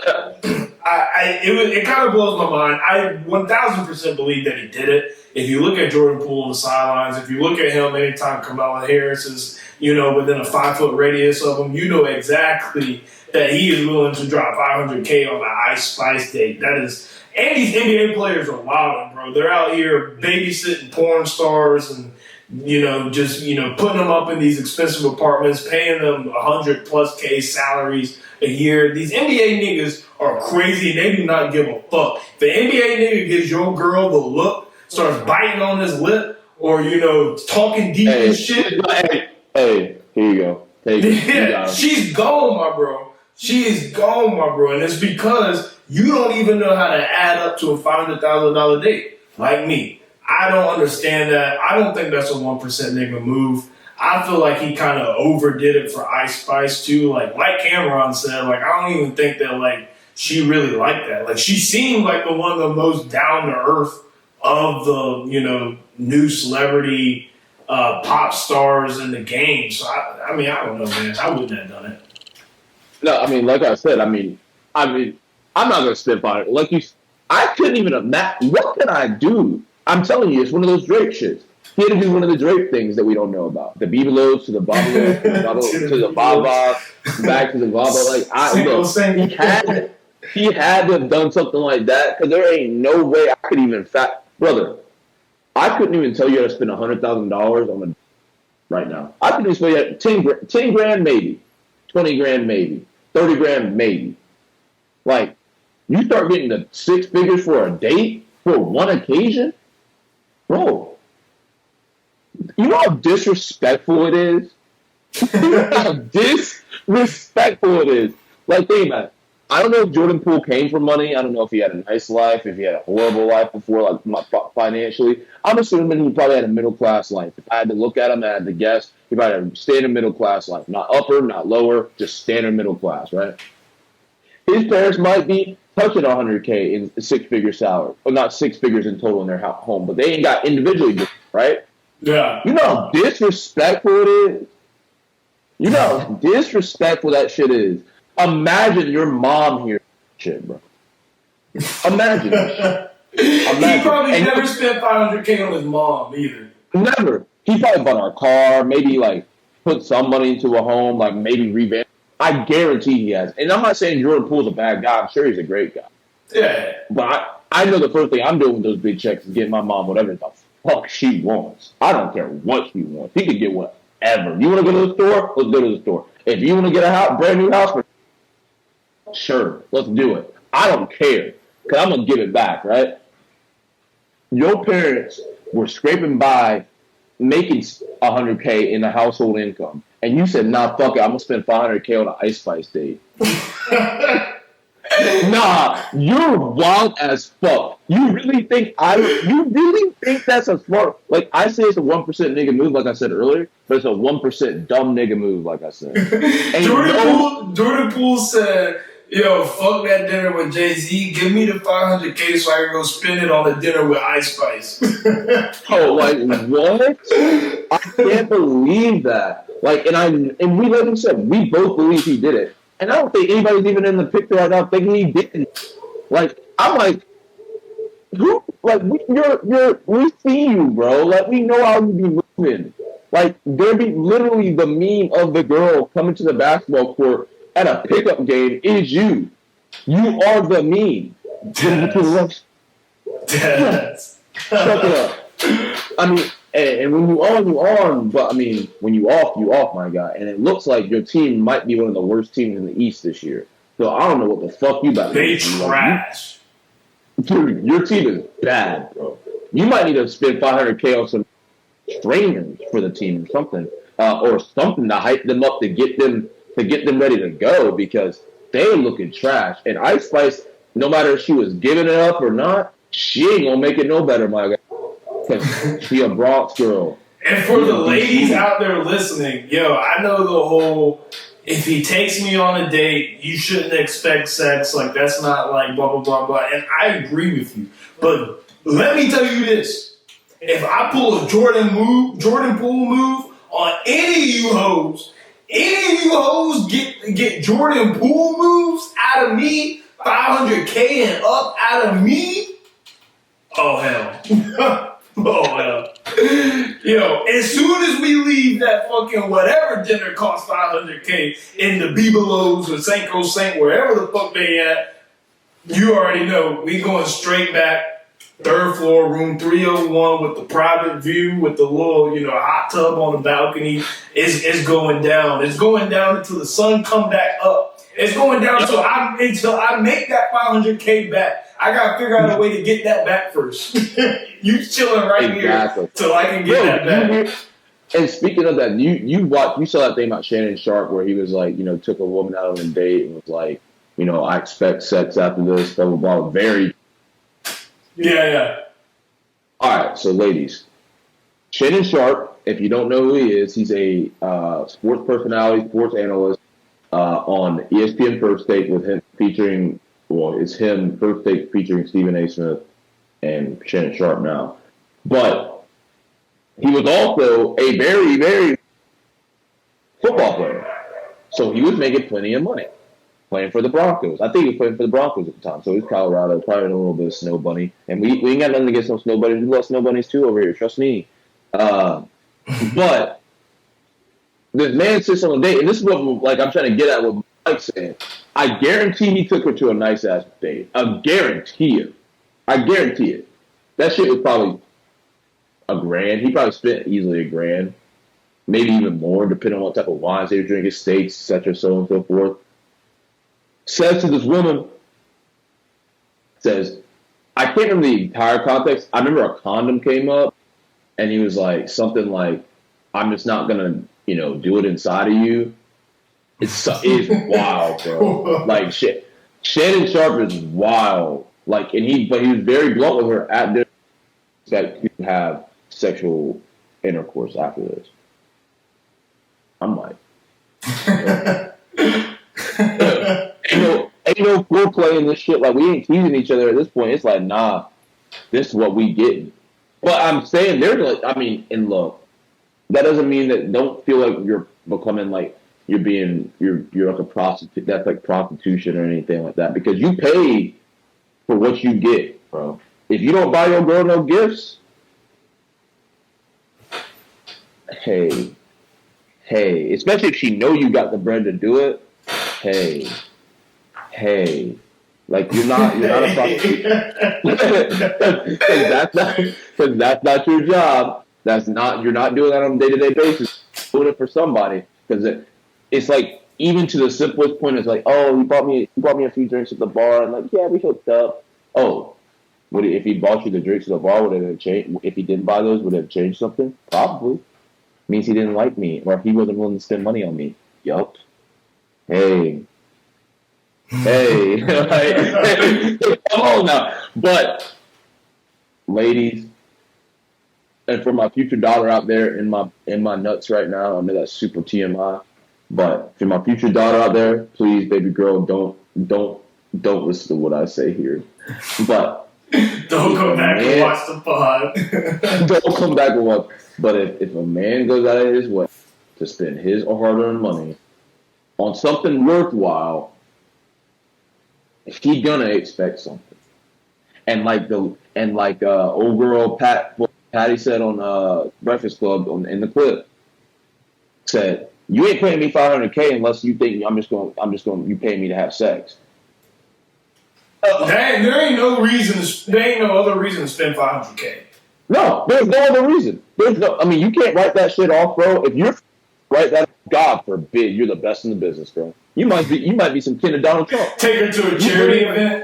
it kind of blows my mind. I 1,000% believe that he did it. If you look at Jordan Poole on the sidelines, if you look at him anytime Kamala Harris is, within a 5-foot radius of him, you know exactly that he is willing to drop $500K on the Ice Spice date. That is, and these NBA players are wild, bro. They're out here babysitting porn stars and, putting them up in these expensive apartments, paying them 100+ K salaries a year. These NBA niggas are crazy. They do not give a fuck. If the NBA nigga gives your girl the look, starts biting on his lip, or talking deep and shit. Hey, here you go. Take it. Yeah, she's gone, my bro. She is gone, my bro, and it's because you don't even know how to add up to a $500,000 date, like me. I don't understand that. I don't think that's a 1% nigga move. I feel like he kind of overdid it for Ice Spice too. Like Cameron said, I don't even think that she really liked that. Like she seemed like the one of the most down to earth of the, new celebrity pop stars in the game. So, I don't know, man. I wouldn't have done it. No, like I said, I'm not going to spit on it. Like I couldn't even imagine. What can I do? I'm telling you, it's one of those Drake shits. He had to do one of the Drake things that we don't know about. The Bebelos to the Bobolos to the Baba, back to the Baba. He had to have done something like that because there ain't no way I could even brother. I couldn't even tell you how to spend $100,000 on right now. I could just spend 10 grand maybe, 20 grand maybe, 30 grand maybe. Like you start getting to 6 figures for a date for one occasion, bro. You know how disrespectful it is. You know how disrespectful it is. Like think about it. I don't know if Jordan Poole came from money. I don't know if he had a nice life, if he had a horrible life before, financially. I'm assuming he probably had a middle-class life. If I had to look at him, I had to guess, he probably had a standard middle-class life. Not upper, not lower, just standard middle-class, right? His parents might be touching $100K in 6-figure salary. Well, not 6 figures in total in their home, but they ain't got individually, right? Yeah. You know how disrespectful it is? You know how disrespectful that shit is? Imagine your mom hears shit, bro. Imagine. He probably never spent $500K on his mom either. Never. He probably bought our car, maybe put some money into a home, maybe revamp. I guarantee he has. And I'm not saying Jordan Poole's a bad guy. I'm sure he's a great guy. Yeah. But I know the first thing I'm doing with those big checks is getting my mom whatever the fuck she wants. I don't care what she wants. She can get whatever. You want to go to the store? Let's go to the store. If you want to get a brand new house, sure, let's do it. I don't care because I'm going to give it back, right? Your parents were scraping by making $100K in the household income. And you said, nah, fuck it, I'm going to spend $500K on an Ice Spice date. Nah, you're wild as fuck. You really think that's a smart, I say it's a 1% nigga move, like I said earlier, but it's a 1% dumb nigga move, like I said. Jordan Poole said, yo, fuck that dinner with Jay-Z. Give me the $500K so I can go spend it on the dinner with Ice Spice. Oh, what? I can't believe that. And we, like I said, we both believe he did it. And I don't think anybody's even in the picture right now thinking he didn't. Who? We see you, bro. We know how you be moving. There be literally the meme of the girl coming to the basketball court at a pickup game is you. You are the meme. Shut it up. And when you on, you on. But, when you off, my guy. And it looks like your team might be one of the worst teams in the East this year. So I don't know what the fuck you about to do. They trash. Dude, your team is bad, bro. You might need to spend $500K on some trainers for the team or something. Or something to hype them up to get them ready to go because they're looking trash. And Ice Spice, no matter if she was giving it up or not, she ain't gonna make it no better, my guy. She a Bronx girl. And for the ladies out there listening, I know the whole, if he takes me on a date, you shouldn't expect sex. Like, that's not like blah, blah, blah, blah. And I agree with you. But let me tell you this. If I pull a Jordan Poole move on any of you hoes get Jordan Poole moves out of me, $500K and up out of me, oh, hell. Oh, hell. As soon as we leave that fucking whatever dinner costs $500K in the Bibelots or Cinco Saint, wherever the fuck they at, you already know we going straight back, third floor, room 301 with the private view, with the little, hot tub on the balcony. It's going down. It's going down until the sun come back up. It's going down until I make that $500K back. I gotta figure out a way to get that back first. You chilling right here till I can get that back. And speaking of that, you saw that thing about Shannon Sharp where he was like, took a woman out on a date and was like, I expect sex after this, blah blah blah. Very. Yeah. All right, so ladies, Shannon Sharp. If you don't know who he is, he's a sports personality, sports analyst on ESPN First Take with him featuring. Well, it's him, First Take featuring Stephen A. Smith and Shannon Sharp now. But he was also a very, very football player. So he was making plenty of money playing for the Broncos. I think he was playing for the Broncos at the time. So he's Colorado, probably in a little bit of snow bunny. And we ain't got nothing against no snow bunnies. We love snow bunnies too over here, trust me. But this man sits on a date, and this is what I'm trying to get at what Mike's saying. I guarantee he took her to a nice ass date. I guarantee it. That shit was probably $1,000. He probably spent easily $1,000, maybe even more, depending on what type of wines they were drinking, steaks, etc., so on and so forth. Says to this woman, says, I can't remember the entire context. I remember a condom came up, and he was like something like, "I'm just not gonna, do it inside of you." It's wild, bro. Like shit. Shannon Sharp is wild. Like, but he was very blunt with her at dinner that you can have sexual intercourse after this. I'm like, ain't no foreplay in this shit. Like, we ain't teasing each other at this point. It's like, nah, this is what we getting. But I'm saying and look, that doesn't mean that don't feel like you're becoming like. You're like a prostitute. That's like prostitution or anything like that, because you pay for what you get, bro. If you don't buy your girl no gifts, hey, especially if she know you got the bread to do it, hey, like you're not a prostitute, because that's not your job. You're not doing that on a day-to-day basis. You're doing it for somebody, because it's like, even to the simplest point, it's like, oh, he bought me a few drinks at the bar. I'm like, yeah, we hooked up. Oh, if he bought you the drinks at the bar, would it have changed? If he didn't buy those, would it have changed something? Probably. Means he didn't like me, or he wasn't willing to spend money on me. Yup. Hey. Like, come on now. But, ladies, and for my future daughter out there in my nuts right now, I know that's super TMI. But for my future daughter out there, please, baby girl, don't listen to what I say here. But don't come back and watch the pod. Don't come back and watch. But if a man goes out of his way to spend his or hard-earned money on something worthwhile, he gonna expect something. And like old girl Patty said on Breakfast Club in the clip, said, you ain't paying me $500K unless you think I'm just going. You pay me to have sex. There ain't no other reason to spend $500K. No, there's no other reason. You can't write that shit off, bro. If you're right, that God forbid you're the best in the business, bro. You might be some kid of Donald Trump. Take her to a charity event.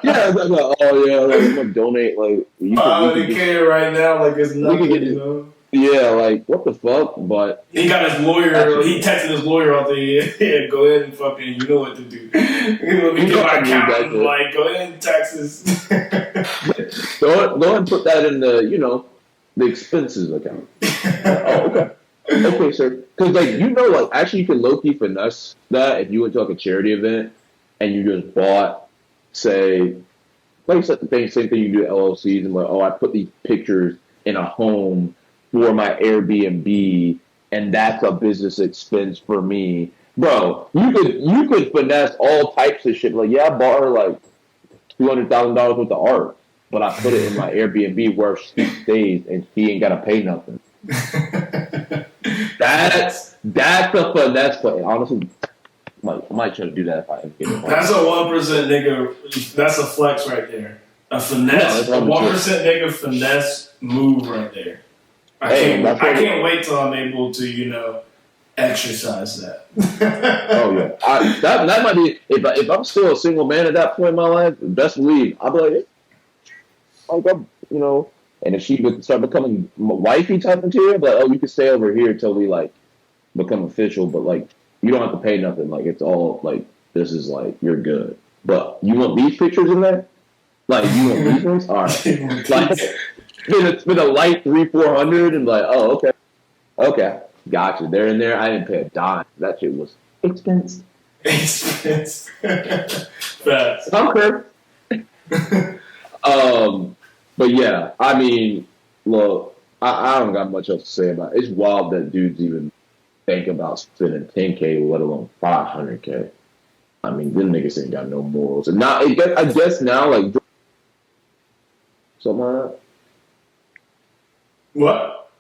Yeah, I'm gonna donate like $500K right now, like it's nothing. Yeah, like what the fuck? But he got his lawyer. He texted his lawyer out there. Yeah, go ahead and fucking. You know what to do. Let me get my accountant. Like, go ahead and text this. Go ahead and put that in the the expenses account. Oh, okay. Okay, sir. Because like actually you can low key finesse that if you went to like a charity event and you just bought, say, like you said, the same thing you do at LLCs and like, oh, I put these pictures in a home for my Airbnb, and that's a business expense for me, bro. You could finesse all types of shit. Like, yeah, I bought her like $200,000 worth of art, but I put it in my Airbnb where she stays, and she ain't gotta pay nothing. That's a finesse play. Honestly, I might try to do that if I ever get it. That's a 1% nigga. That's a flex right there. A finesse. A 1% nigga finesse move right there. I can't wait till I'm able to exercise that. Oh yeah, that might be if I'm still a single man at that point in my life. Best believe I'll be like, and if she would start becoming wifey type material, but oh, you can stay over here till we like become official, but like you don't have to pay nothing. Like it's all like this is like you're good. But you want these pictures in there? Like you want these ones? All right. Like it's been a light 300-400 and like oh okay gotcha. They're in there. I didn't pay a dime. That shit was expensive. Okay. But yeah, I mean, look, I don't got much else to say about it. It's wild that dudes even think about spending $10K, let alone $500K. I mean, them niggas ain't got no morals. And now, I guess now, like, something like that. What?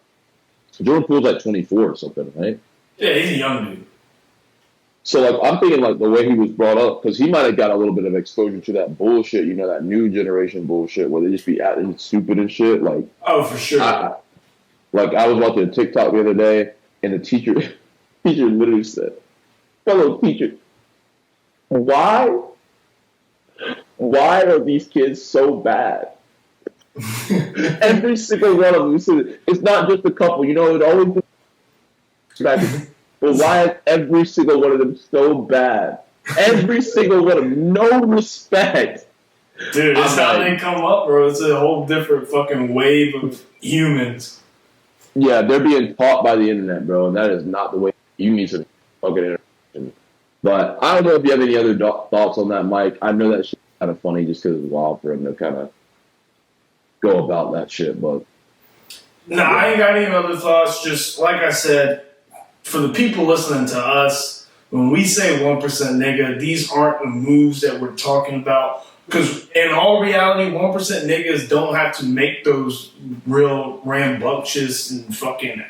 Jordan Poole's like 24 or something, right? Yeah, he's a young dude. So, like, I'm thinking, like, the way he was brought up, because he might have got a little bit of exposure to that bullshit, that new generation bullshit where they just be acting stupid and shit. Like, oh, for sure. I was watching a TikTok the other day, and the teacher literally said, fellow teacher, why are these kids so bad? Every single one of them said, it's not just a couple, it always been. But why is every single one of them so bad? Every single one of them, no respect. Dude, it's how they come up, bro. It's a whole different fucking wave of humans. Yeah, they're being taught by the internet, bro, and that is not the way you need to fucking interaction. But I don't know if you have any other thoughts on that, Mike. I know that shit's kind of funny just because it's wild for him to kind of go about that shit, but... No, I ain't got any other thoughts. Just, like I said, for the people listening to us, when we say 1% nigga, these aren't the moves that we're talking about. Because in all reality, 1% niggas don't have to make those real rambunctious and fucking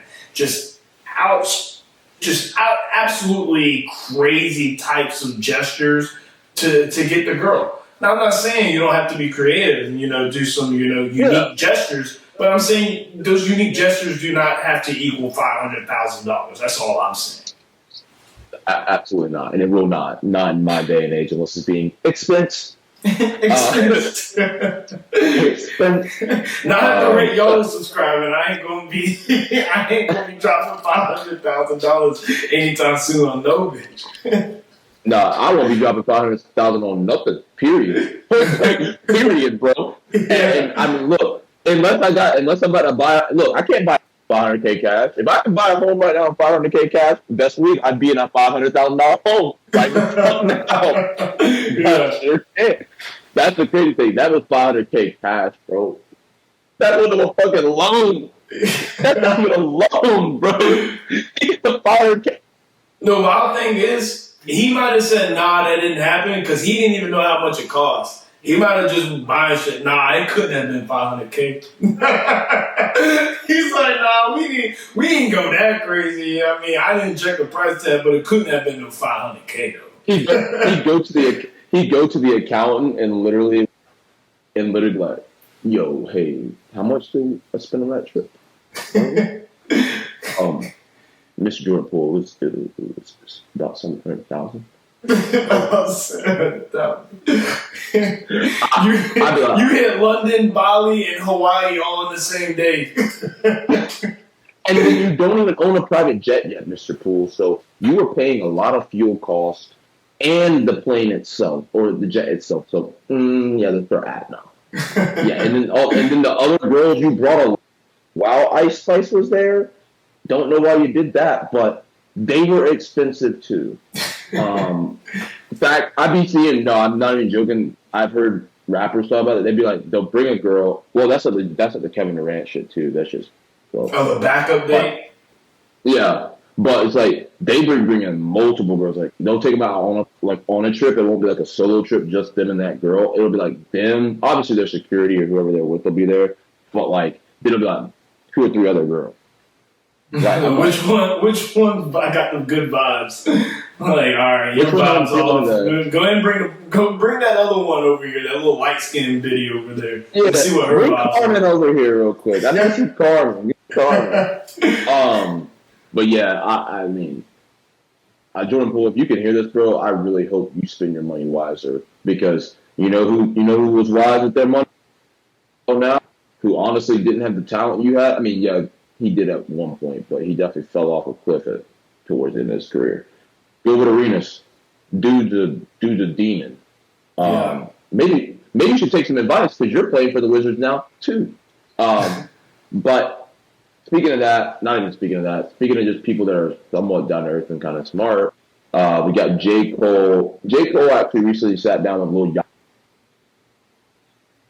absolutely crazy types of gestures to get the girl. Now, I'm not saying you don't have to be creative and, do some, unique gestures. But I'm saying those unique gestures do not have to equal $500,000. That's all I'm saying. Absolutely not. And it will not. Not in my day and age unless it's being expense. Expense. Now I have to rate y'all subscribing. I ain't gonna be dropping $500,000 anytime soon on no bitch. Nah, I won't be dropping $500,000 on nothing. Period. Period, bro. And I mean, look. Unless I'm about to buy, look, I can't buy $500K cash. If I can buy a home right now, $500K cash, best week, I'd be in a $500,000 home right now. Yeah. Sure can. That's the crazy thing. That was $500K cash, bro. That was a fucking loan. That's not even a loan, bro. It's the $500K. The wild thing is, he might have said, nah, that didn't happen because he didn't even know how much it cost. He might have just been buying shit. Nah, it couldn't have been $500K. He's like, nah, we didn't go that crazy. I mean, I didn't check the price tag, but it couldn't have been no $500K though. He'd go to the accountant and literally like, yo, hey, how much did I spend on that trip? Mr. Jordan Poole was about $700,000. You hit London, Bali, and Hawaii all in the same day. And then you don't even own a private jet yet, Mr. Poole. So you were paying a lot of fuel costs and the plane itself or the jet itself. So yeah, that's their ad now. Yeah, and then the other girls you brought while Ice Spice was there. Don't know why you did that, but they were expensive too. In fact, I be seeing. No, I'm not even joking. I've heard rappers talk about it. They'd be like, they'll bring a girl. Well, that's like the Kevin Durant shit too. That's just. Well, the backup date. Yeah, but it's like they bring in multiple girls. Like they'll take them out on a trip. It won't be like a solo trip, just them and that girl. It'll be like them. Obviously, their security or whoever they're with will be there, but like it'll be like 2 or 3 other girls. Right. Which one? I got the good vibes. Like, all right, your vibes off. Go ahead and bring that other one over here. That little light skinned video over there. Yeah, let's see what her vibes. Bring Carmen over here real quick. I never see Carmen. But yeah, I mean, Jordan Poole, if you can hear this, bro, I really hope you spend your money wiser because you know who was wise with their money now, who honestly didn't have the talent you had. I mean, yeah, he did at one point, but he definitely fell off a cliff towards the end of his career. Gilbert Arenas, dude's a demon. Maybe you should take some advice because you're playing for the Wizards now too. But speaking of just people that are somewhat down to earth and kind of smart, we got J. Cole. J. Cole actually recently sat down with Lil Yachty.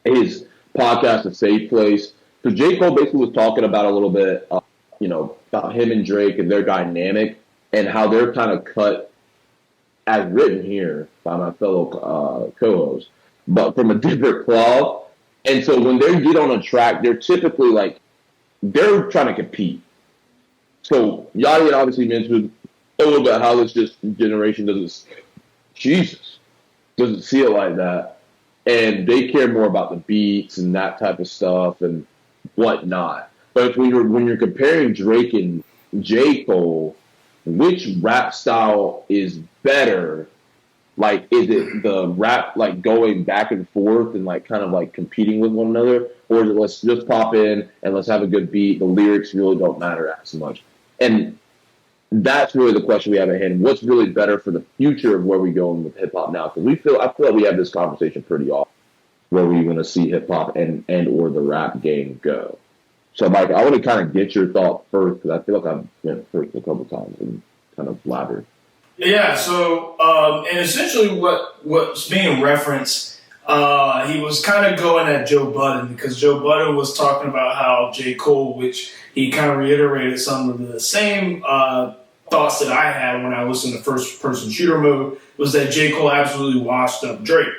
His podcast, A Safe Place. So J. Cole basically was talking about a little bit, about him and Drake and their dynamic and how they're kind of cut, as written here by my fellow co-host, but from a different cloth. And so when they get on a track, they're typically like, they're trying to compete. So Yachty had obviously mentioned a little bit how this generation doesn't see it like that. And they care more about the beats and that type of stuff and whatnot. But when you're comparing Drake and J. Cole, which rap style is better? Like, is it the rap like going back and forth and like kind of like competing with one another, or is it let's just pop in and let's have a good beat? The lyrics really don't matter as much, and that's really the question we have at hand. What's really better for the future of where we go with hip hop now? Because I feel like we have this conversation pretty often, where we're going to see hip hop and or the rap game go. So, Mike, I want to kind of get your thought first because I feel like I've been first a couple times and kind of blabbered. Yeah, so, and essentially what's being referenced, he was kind of going at Joe Budden because Joe Budden was talking about how J. Cole, which he kind of reiterated some of the same thoughts that I had when I listened to first-person shooter mode, was that J. Cole absolutely washed up Drake.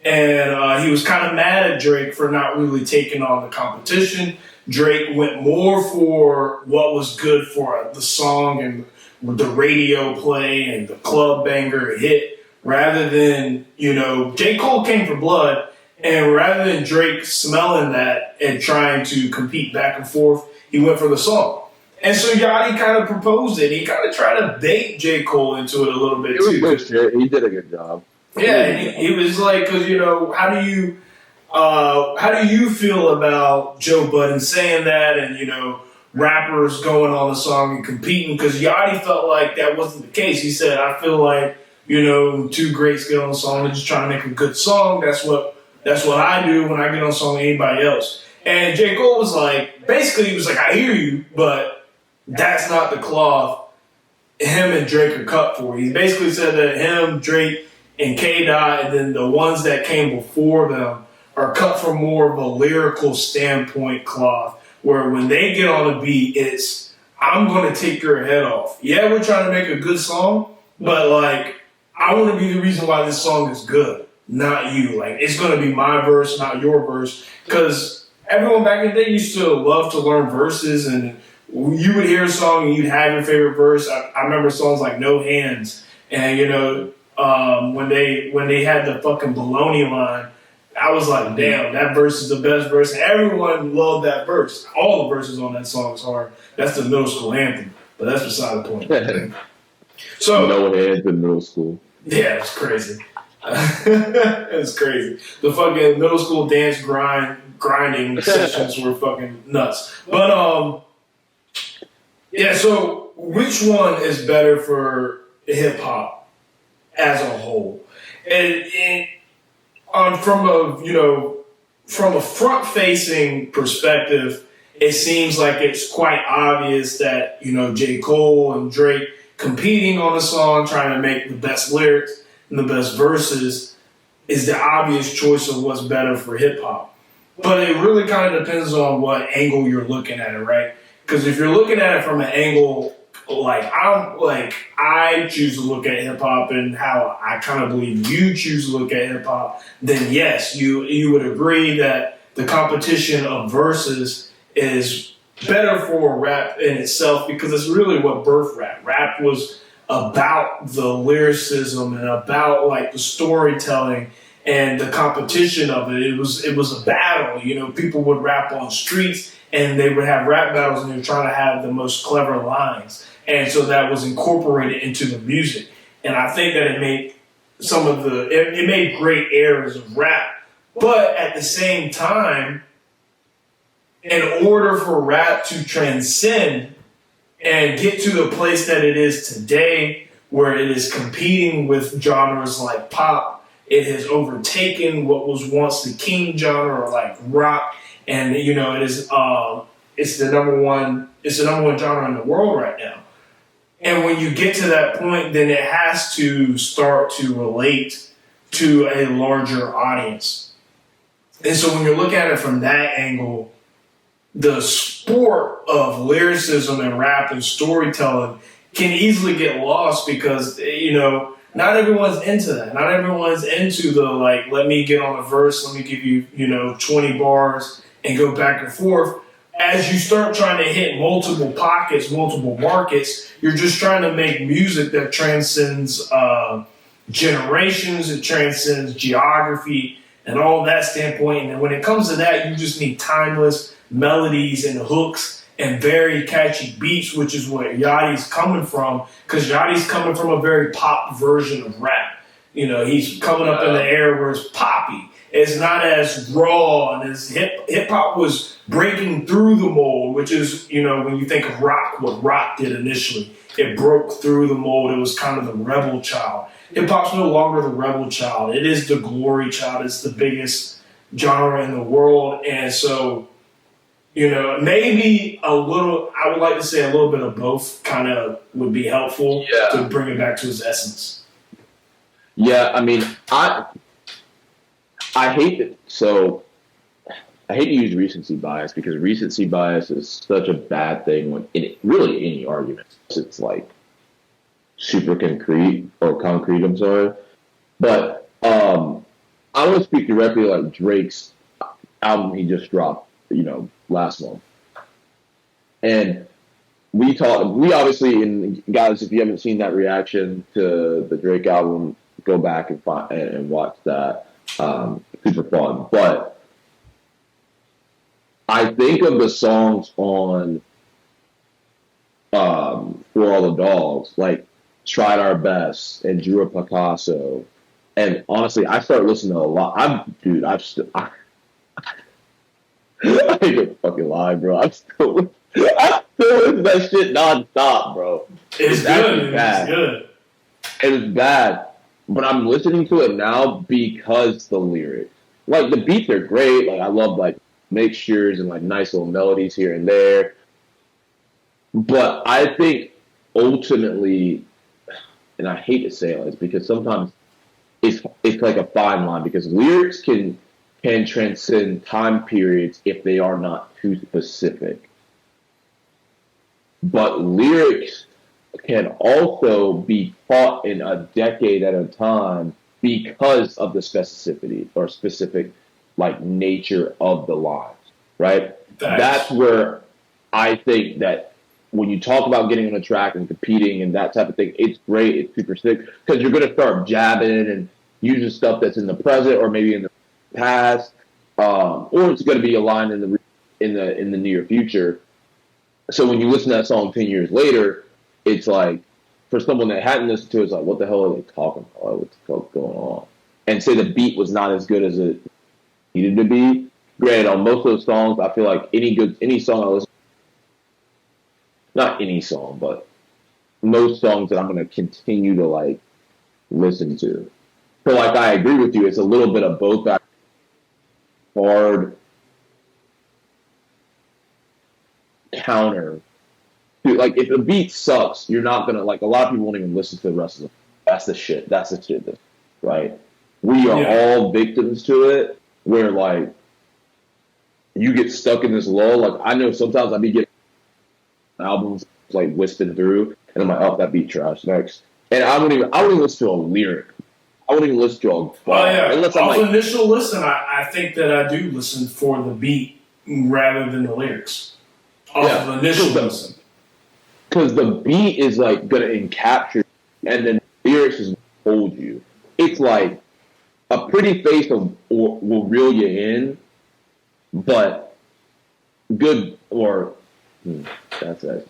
And he was kind of mad at Drake for not really taking on the competition. Drake went more for what was good for the song and the radio play and the club banger hit, rather than, J. Cole came for blood, and rather than Drake smelling that and trying to compete back and forth, he went for the song. And so Yachty kind of proposed it. He kind of tried to bait J. Cole into it a little bit too. He did a good job. Yeah, he was like, because how do you feel about Joe Budden saying that, and rappers going on the song and competing? Because Yachty felt like that wasn't the case. He said, I feel like two greats get on the song, they're just trying to make a good song. That's what I do when I get on a song with anybody else. And J. Cole was like, basically, he was like, I hear you, but that's not the cloth him and Drake are cut for. He basically said that him, Drake, and K-Dot, and then the ones that came before them are cut from more of a lyrical standpoint cloth, where when they get on a beat, it's, I'm going to take your head off. Yeah, we're trying to make a good song, but like, I want to be the reason why this song is good, not you. Like, it's going to be my verse, not your verse, because everyone back in the day used to love to learn verses, and you would hear a song and you'd have your favorite verse. I remember songs like No Hands, and when they had the fucking baloney line, I was like, damn, that verse is the best verse. And everyone loved that verse. All the verses on that song is hard. That's the middle school anthem, but that's beside the point. So No Hands in middle school. Yeah, it's crazy. It's crazy. The fucking middle school dance grinding sessions were fucking nuts. But Yeah, so which one is better for hip hop as a whole? And from a front facing perspective, it seems like it's quite obvious that, J. Cole and Drake competing on a song, trying to make the best lyrics and the best verses is the obvious choice of what's better for hip hop. But it really kind of depends on what angle you're looking at it, right? Because if you're looking at it from an angle I choose to look at hip hop and how I kind of believe you choose to look at hip hop, then yes, you would agree that the competition of verses is better for rap in itself because it's really what birthed rap. Rap was about the lyricism and about like the storytelling and the competition of it. It was a battle. People would rap on streets and they would have rap battles and they were trying to have the most clever lines. And so that was incorporated into the music. And I think that it made it made great eras of rap. But at the same time, in order for rap to transcend and get to the place that it is today, where it is competing with genres like pop, it has overtaken what was once the king genre, like rock, and it is it's the number one genre in the world right now. And when you get to that point, then it has to start to relate to a larger audience. And so when you look at it from that angle, the sport of lyricism and rap and storytelling can easily get lost because, not everyone's into that. Not everyone's into the, let me get on a verse, let me give you, 20 bars and go back and forth. As you start trying to hit multiple pockets, multiple markets, you're just trying to make music that transcends generations, it transcends geography and all that standpoint. And when it comes to that, you just need timeless melodies and hooks and very catchy beats, which is what Yachty's coming from, because Yachty's coming from a very pop version of rap. He's coming up in the era where it's poppy. It's not as raw and as hip-hop was breaking through the mold, which is, when you think of rock, what rock did initially. It broke through the mold. It was kind of the rebel child. Hip-hop's no longer the rebel child. It is the glory child. It's the biggest genre in the world. And so, maybe I would like to say a little bit of both kind of would be helpful to bring it back to its essence. Yeah, I mean, I hate it. So I hate to use recency bias because recency bias is such a bad thing when in really any argument. It's like super concrete. I'm sorry. But I want to speak directly like Drake's album he just dropped, last month. And we obviously, and guys, if you haven't seen that reaction to the Drake album, go back and watch that. Super fun. But I think of the songs on For All the Dogs, like Tried Our Best and Drew a Picasso. And honestly, I started listening to a lot. I ain't gonna fucking lie, bro. I'm still listen to that shit nonstop, bro. It's good. It's good. It was bad. But I'm listening to it now because the lyrics. Like, the beats are great. Like, I love, like, mixtures and, like, nice little melodies here and there. But I think, ultimately, and I hate to say it, because sometimes it's like a fine line. Because lyrics can transcend time periods if they are not too specific. But lyrics can also be taught in a decade at a time because of the specificity or specific like nature of the lines, right? That's where I think that when you talk about getting on a track and competing and that type of thing, it's great, it's super sick, because you're going to start jabbing and using stuff that's in the present or maybe in the past, or it's going to be a line in the near future. So when you listen to that song 10 years later, it's like, for someone that hadn't listened to it, it's like, what the hell are they talking about? What's going on? And say the beat was not as good as it needed to be. Granted, on most of those songs, I feel like any song I listen to, not any song, but most songs that I'm going to continue to like listen to. So like I agree with you, it's a little bit of both that hard counter. Dude, like if a beat sucks, you're not gonna like a lot of people won't even listen to the rest of it. That's the shit. That's the shit. Right? We are all victims to it where like you get stuck in this lull. Like I know sometimes I be getting albums like whispering through and I'm like, oh that beat trash next. And I wouldn't even listen to a lyric. I wouldn't even listen to a bar. Off like, initial listen, I think that I do listen for the beat rather than the lyrics. Off of initial listen. Because the beat is like gonna encapture you, and then the lyrics is gonna hold you. It's like a pretty face will reel you in, but good or that's it.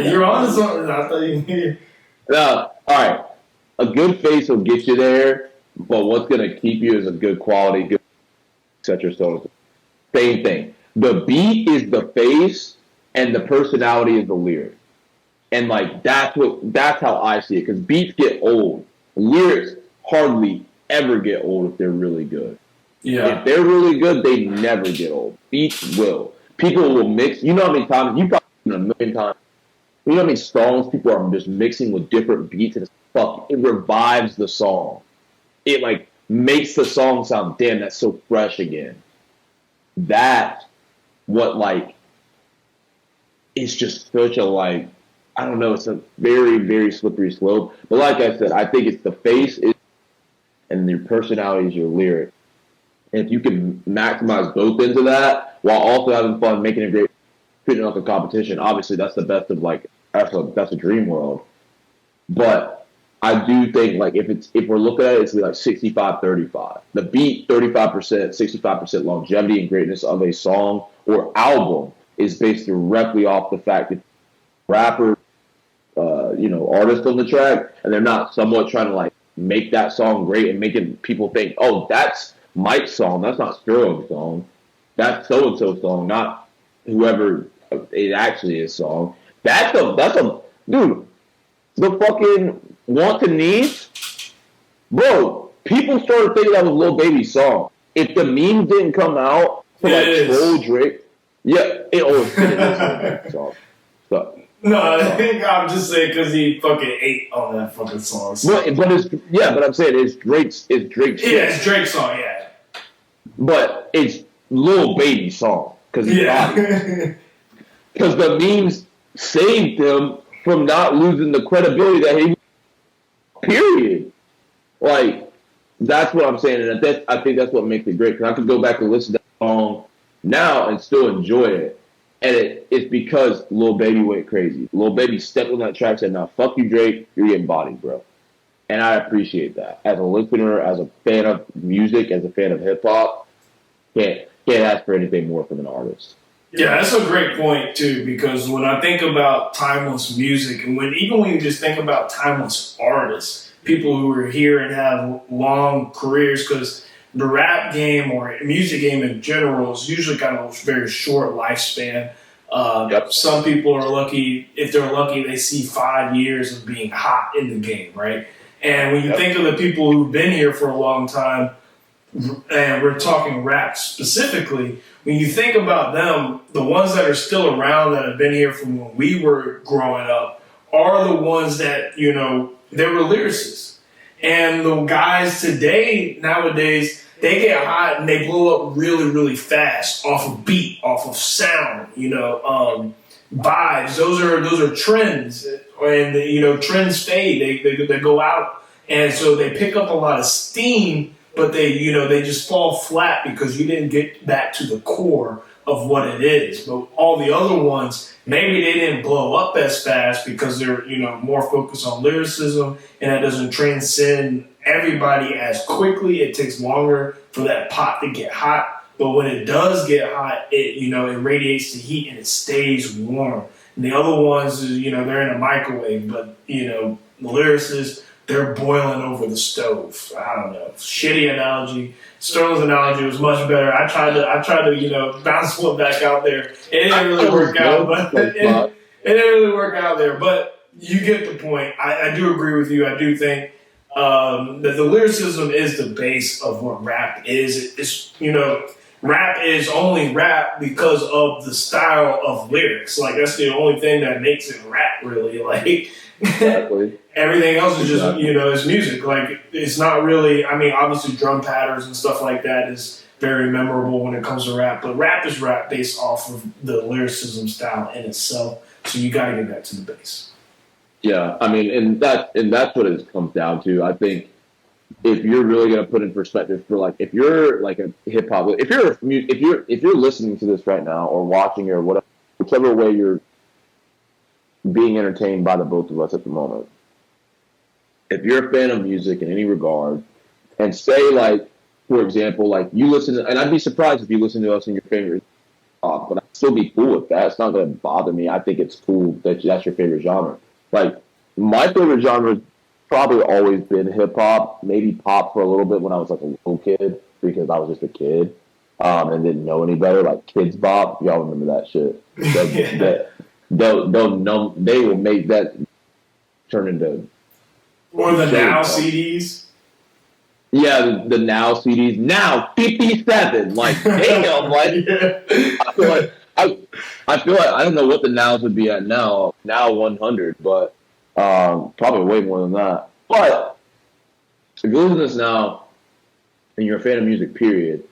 You're on to something. I thought you. No, all right. A good face will get you there, but what's gonna keep you is a good quality, good etc. So same thing. The beat is the face, and the personality is the lyric. And like that's how I see it. Because beats get old. Lyrics hardly ever get old if they're really good. Yeah. If they're really good, they never get old. Beats will. People will mix. You know how many times you've probably seen a million times. You know how many songs people are just mixing with different beats and it revives the song. It like makes the song sound damn that's so fresh again. That's what like it's just such a like I don't know, it's a very, very slippery slope. But like I said, I think it's the face and your personality is your lyric. And if you can maximize both ends of that while also having fun, making a great fitting off the competition, obviously that's the best of like that's a dream world. But I do think like if we're looking at it, it's like 65-35. The beat 35%, 65% longevity and greatness of a song or album is based directly off the fact that rapper, artist on the track, and they're not somewhat trying to like make that song great and making people think, oh, that's Mike's song, that's not Sterling's song, that's so and so song, not whoever it actually is song. That's a dude. The fucking Want to Needs, bro. People started thinking that was Lil Baby's song. If the memes didn't come out to like troll Drake, it always been song. So. No, I think I'm just saying because he fucking ate on that fucking song. So. But I'm saying it's Drake's. Yeah, it's Drake's song. Yeah. But it's Lil Baby's song because the memes saved him from not losing the credibility that he. Period. Like that's what I'm saying, and I think that's what makes it great. Because I could go back and listen to that song now and still enjoy it. And it's because Lil Baby went crazy. Lil Baby stepped on that track and said, "Now fuck you, Drake. You're getting bodied, bro." And I appreciate that. As a listener, as a fan of music, as a fan of hip hop, can't ask for anything more from an artist. Yeah, that's a great point too. Because when I think about timeless music, and when you just think about timeless artists, people who are here and have long careers, because the rap game or music game in general is usually kind of a very short lifespan. Some people are lucky. If they're lucky, they see 5 years of being hot in the game, right? And when you think of the people who've been here for a long time, and we're talking rap specifically, when you think about them, the ones that are still around that have been here from when we were growing up are the ones that, they were lyricists. And the guys nowadays, they get hot and they blow up really, really fast off of beat, off of sound, vibes. Those are trends, and trends fade. They go out, and so they pick up a lot of steam, but they just fall flat because you didn't get back to the core of what it is. But all the other ones, maybe they didn't blow up as fast because they're, more focused on lyricism, and that doesn't transcend everybody as quickly. It takes longer for that pot to get hot. But when it does get hot, it radiates the heat and it stays warm. And the other ones, they're in a microwave, but, the lyricists, they're boiling over the stove. I don't know. Shitty analogy. Sterling's analogy was much better. I tried to bounce one back out there. It didn't really work out, but it didn't really work out there, but you get the point. I do agree with you. I do think that the lyricism is the base of what rap is. It's, rap is only rap because of the style of lyrics. Like, that's the only thing that makes it rap, really. Like, Exactly. everything else is just, it's music. Like, it's not really, obviously drum patterns and stuff like that is very memorable when it comes to rap, but rap is rap based off of the lyricism style in itself. So you got to get that to the base. Yeah, and that's what it comes down to. I think if you're really gonna put in perspective for like, if you're like a hip hop, if you're listening to this right now or watching or whatever, whichever way you're being entertained by the both of us at the moment, if you're a fan of music in any regard, and say like, for example, like you listen to, and I'd be surprised if you listen to us in your favorite but I'd still be cool with that. It's not going to bother me. I think it's cool that that's your favorite genre. Like, my favorite genre has probably always been hip-hop, maybe pop for a little bit when I was like a little kid, because I was just a kid and didn't know any better, like Kids Bop. Y'all remember that shit. They will make that turn into... Or the Now CDs. Yeah, the Now CDs. Now 57. Like, damn. Like, I feel like I don't know what the Nows would be at now. Now 100, but probably way more than that. But if you listen to this now, and you're a fan of music, period,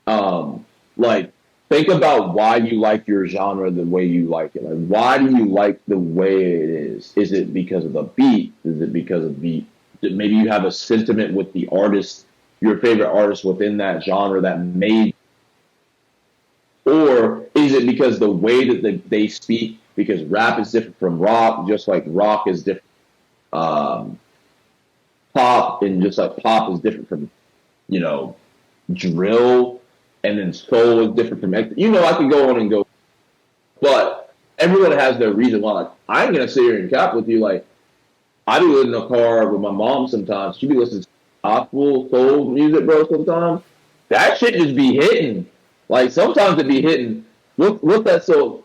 like, think about why you like your genre the way you like it. Like, why do you like the way it is? Is it because of the beat? Is it because of the... Maybe you have a sentiment with the artist, your favorite artist within that genre that made, or is it because the way that they speak? Because rap is different from rock, just like rock is different. Pop, and just like pop is different from, drill, and then soul is different from. I could go on and go, but everyone has their reason why. Like, I ain't gonna sit here and cap with you, like. I be in the car with my mom sometimes. She be listening to gospel, soul music, bro, sometimes. That shit just be hitting. Like, sometimes it be hitting. What's that soul?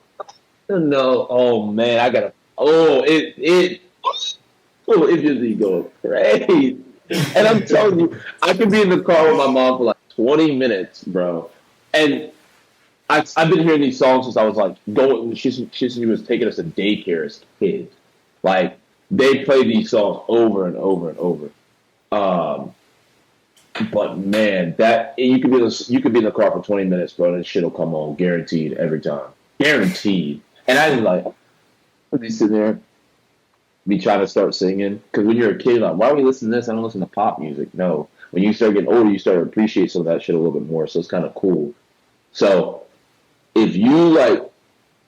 No, oh, man, I gotta... it just be going crazy. And I'm telling you, I could be in the car with my mom for like 20 minutes, bro. And I've been hearing these songs since I was like she was taking us to daycare as kids. Like, they play these songs over and over and over. But man, you could be in the car for 20 minutes, bro, and this shit'll come on, guaranteed, every time. Guaranteed. And I was like, I'd be sitting there, be trying to start singing. Because when you're a kid, like, why do we listen to this? I don't listen to pop music. No. When you start getting older, you start to appreciate some of that shit a little bit more. So it's kind of cool. So if you like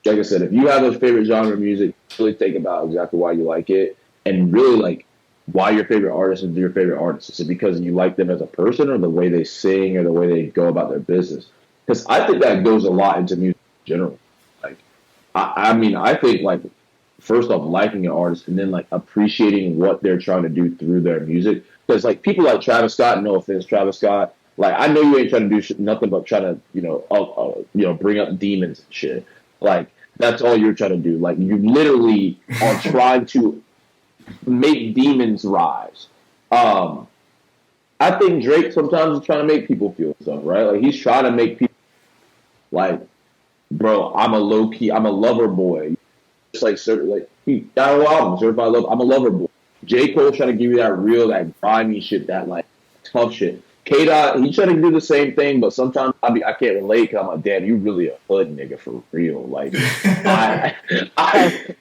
I said, if you have a favorite genre of music, really think about exactly why you like it, and really like why your favorite artist is your favorite artist. Is it because you like them as a person, or the way they sing, or the way they go about their business? Because I think that goes a lot into music in general. Like, I think like, first off, liking an artist, and then like appreciating what they're trying to do through their music. Because like people like Travis Scott, no offense, Travis Scott, like I know you ain't trying to do nothing but trying to bring up demons and shit. Like, that's all you're trying to do. Like, you literally are trying to make demons rise. I think Drake sometimes is trying to make people feel stuff, right? Like, he's trying to make people like, bro, I'm a lover boy. Just like, he got a album, Certified Love. I'm a lover boy. J. Cole trying to give you that real, that grimy shit, that like tough shit. K-Dot, he's trying to do the same thing, but sometimes I can't relate because I'm like, damn, you really a hood nigga for real. Like, I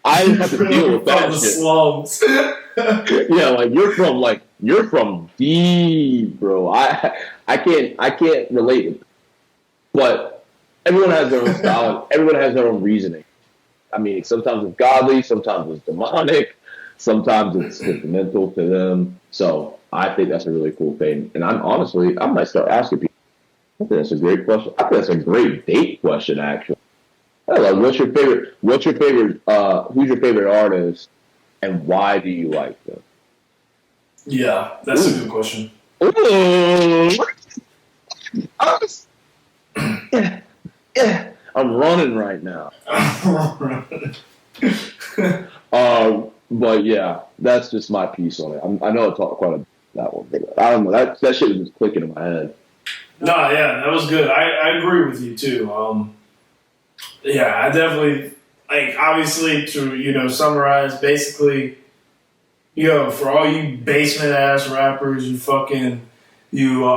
have to deal with that shit. Slums. Yeah, like you're from D, bro. I can't relate. But everyone has their own style. Everyone has their own reasoning. I mean, sometimes it's godly, sometimes it's demonic, sometimes it's sentimental to them. So I think that's a really cool thing. And I might start asking people. I think that's a great question. I think that's a great date question, actually. Like, who's your favorite artist, and why do you like them? Yeah, that's a good question. Yeah. I'm running right now. But yeah, that's just my piece on it. I know I talked quite a bit about that one, but I don't know. That shit was just clicking in my head. No, yeah, that was good. I agree with you too. Yeah, I definitely obviously to summarize basically, for all you basement ass rappers, you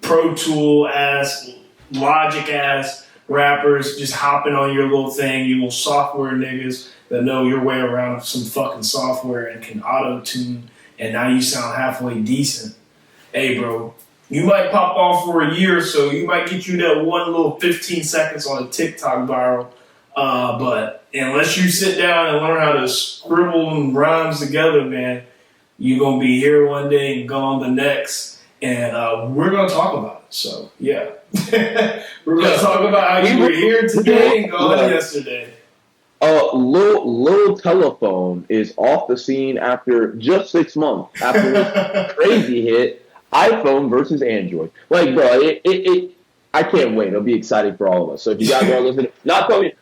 Pro Tool ass, Logic ass rappers just hopping on your little thing, you little software niggas that know your way around some fucking software and can auto tune, and now you sound halfway decent. Hey, bro, you might pop off for a year or so. You might get you that one little 15 seconds on a TikTok viral. But unless you sit down and learn how to scribble and rhymes together, man, you're going to be here one day and gone the next. And we're going to talk about it. So, yeah. We're going to talk about how you were here today and gone yesterday. Little Telephone is off the scene after just 6 months. After this crazy hit, iPhone versus Android. Like, bro, I can't wait. It'll be exciting for all of us. So if you guys are listening, not telling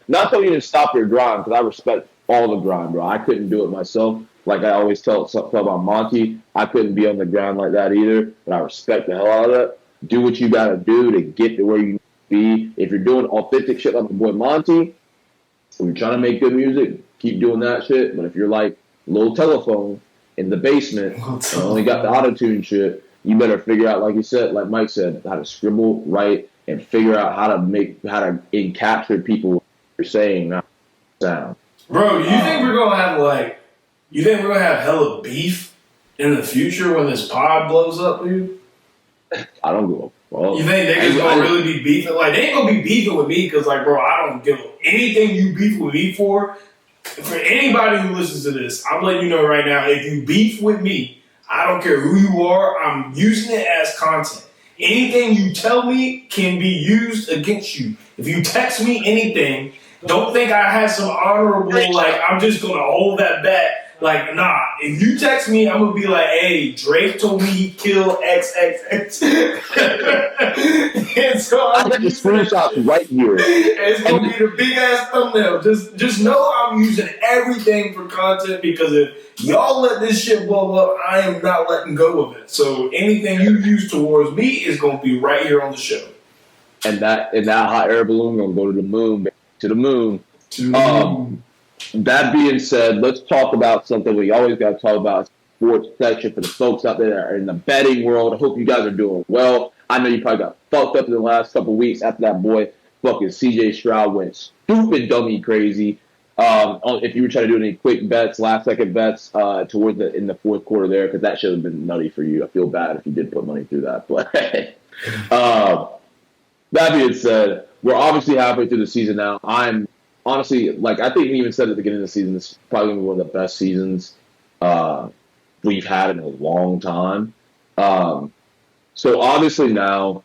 you to stop your grind, because I respect all the grind, bro. I couldn't do it myself. Like I always tell about Monty, I couldn't be on the grind like that either, but I respect the hell out of that. Do what you got to do to get to where you need to be. If you're doing authentic shit like the boy Monty, if you're trying to make good music, keep doing that shit. But if you're like Little Telephone in the basement and only got the auto-tune shit, you better figure out, like you said, like Mike said, how to scribble, write, and figure out how to encapture people what you're saying, not sound. Bro, you think we're gonna have hella beef in the future when this pod blows up, dude? I don't go. Well, you think niggas gonna really be beefing? Like, they ain't gonna be beefing with me because, like, bro, I don't give anything you beef with me for. For anybody who listens to this, I'm letting you know right now, if you beef with me, I don't care who you are, I'm using it as content. Anything you tell me can be used against you. If you text me anything, don't think I had some honorable, like, I'm just gonna hold that back. Like, nah, if you text me, I'm gonna be like, hey, Drake told me he killed XXX. And so I got the screenshots right here. It's gonna be the big ass thumbnail. Just know I'm using everything for content, because if y'all let this shit blow up, I am not letting go of it. So anything you use towards me is gonna be right here on the show. And that hot air balloon gonna go to the moon. That being said, let's talk about something we always got to talk about. Sports section for the folks out there that are in the betting world. I hope you guys are doing well. I know you probably got fucked up in the last couple of weeks after that boy fucking CJ Stroud went stupid dummy crazy. If you were trying to do any quick bets, last second bets in the fourth quarter there, because that should have been nutty for you. I feel bad if you did put money through that. But that being said, we're obviously halfway through the season now. I'm honestly, like, I think we even said at the beginning of the season, this is probably going to be one of the best seasons we've had in a long time. So obviously now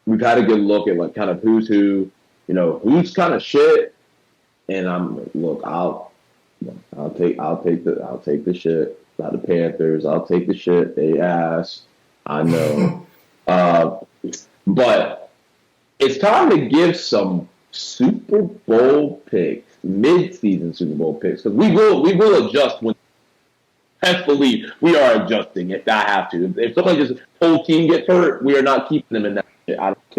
we've had a good look at, like, kind of who's who, who's kind of shit. And I'll take the shit. Not the Panthers. I'll take the shit. They ass. I know. But it's time to give some Super Bowl picks, mid-season Super Bowl picks, because we will adjust when. Thankfully, we are adjusting if I have to. If somebody just whole team gets hurt, we are not keeping them in that shit. I don't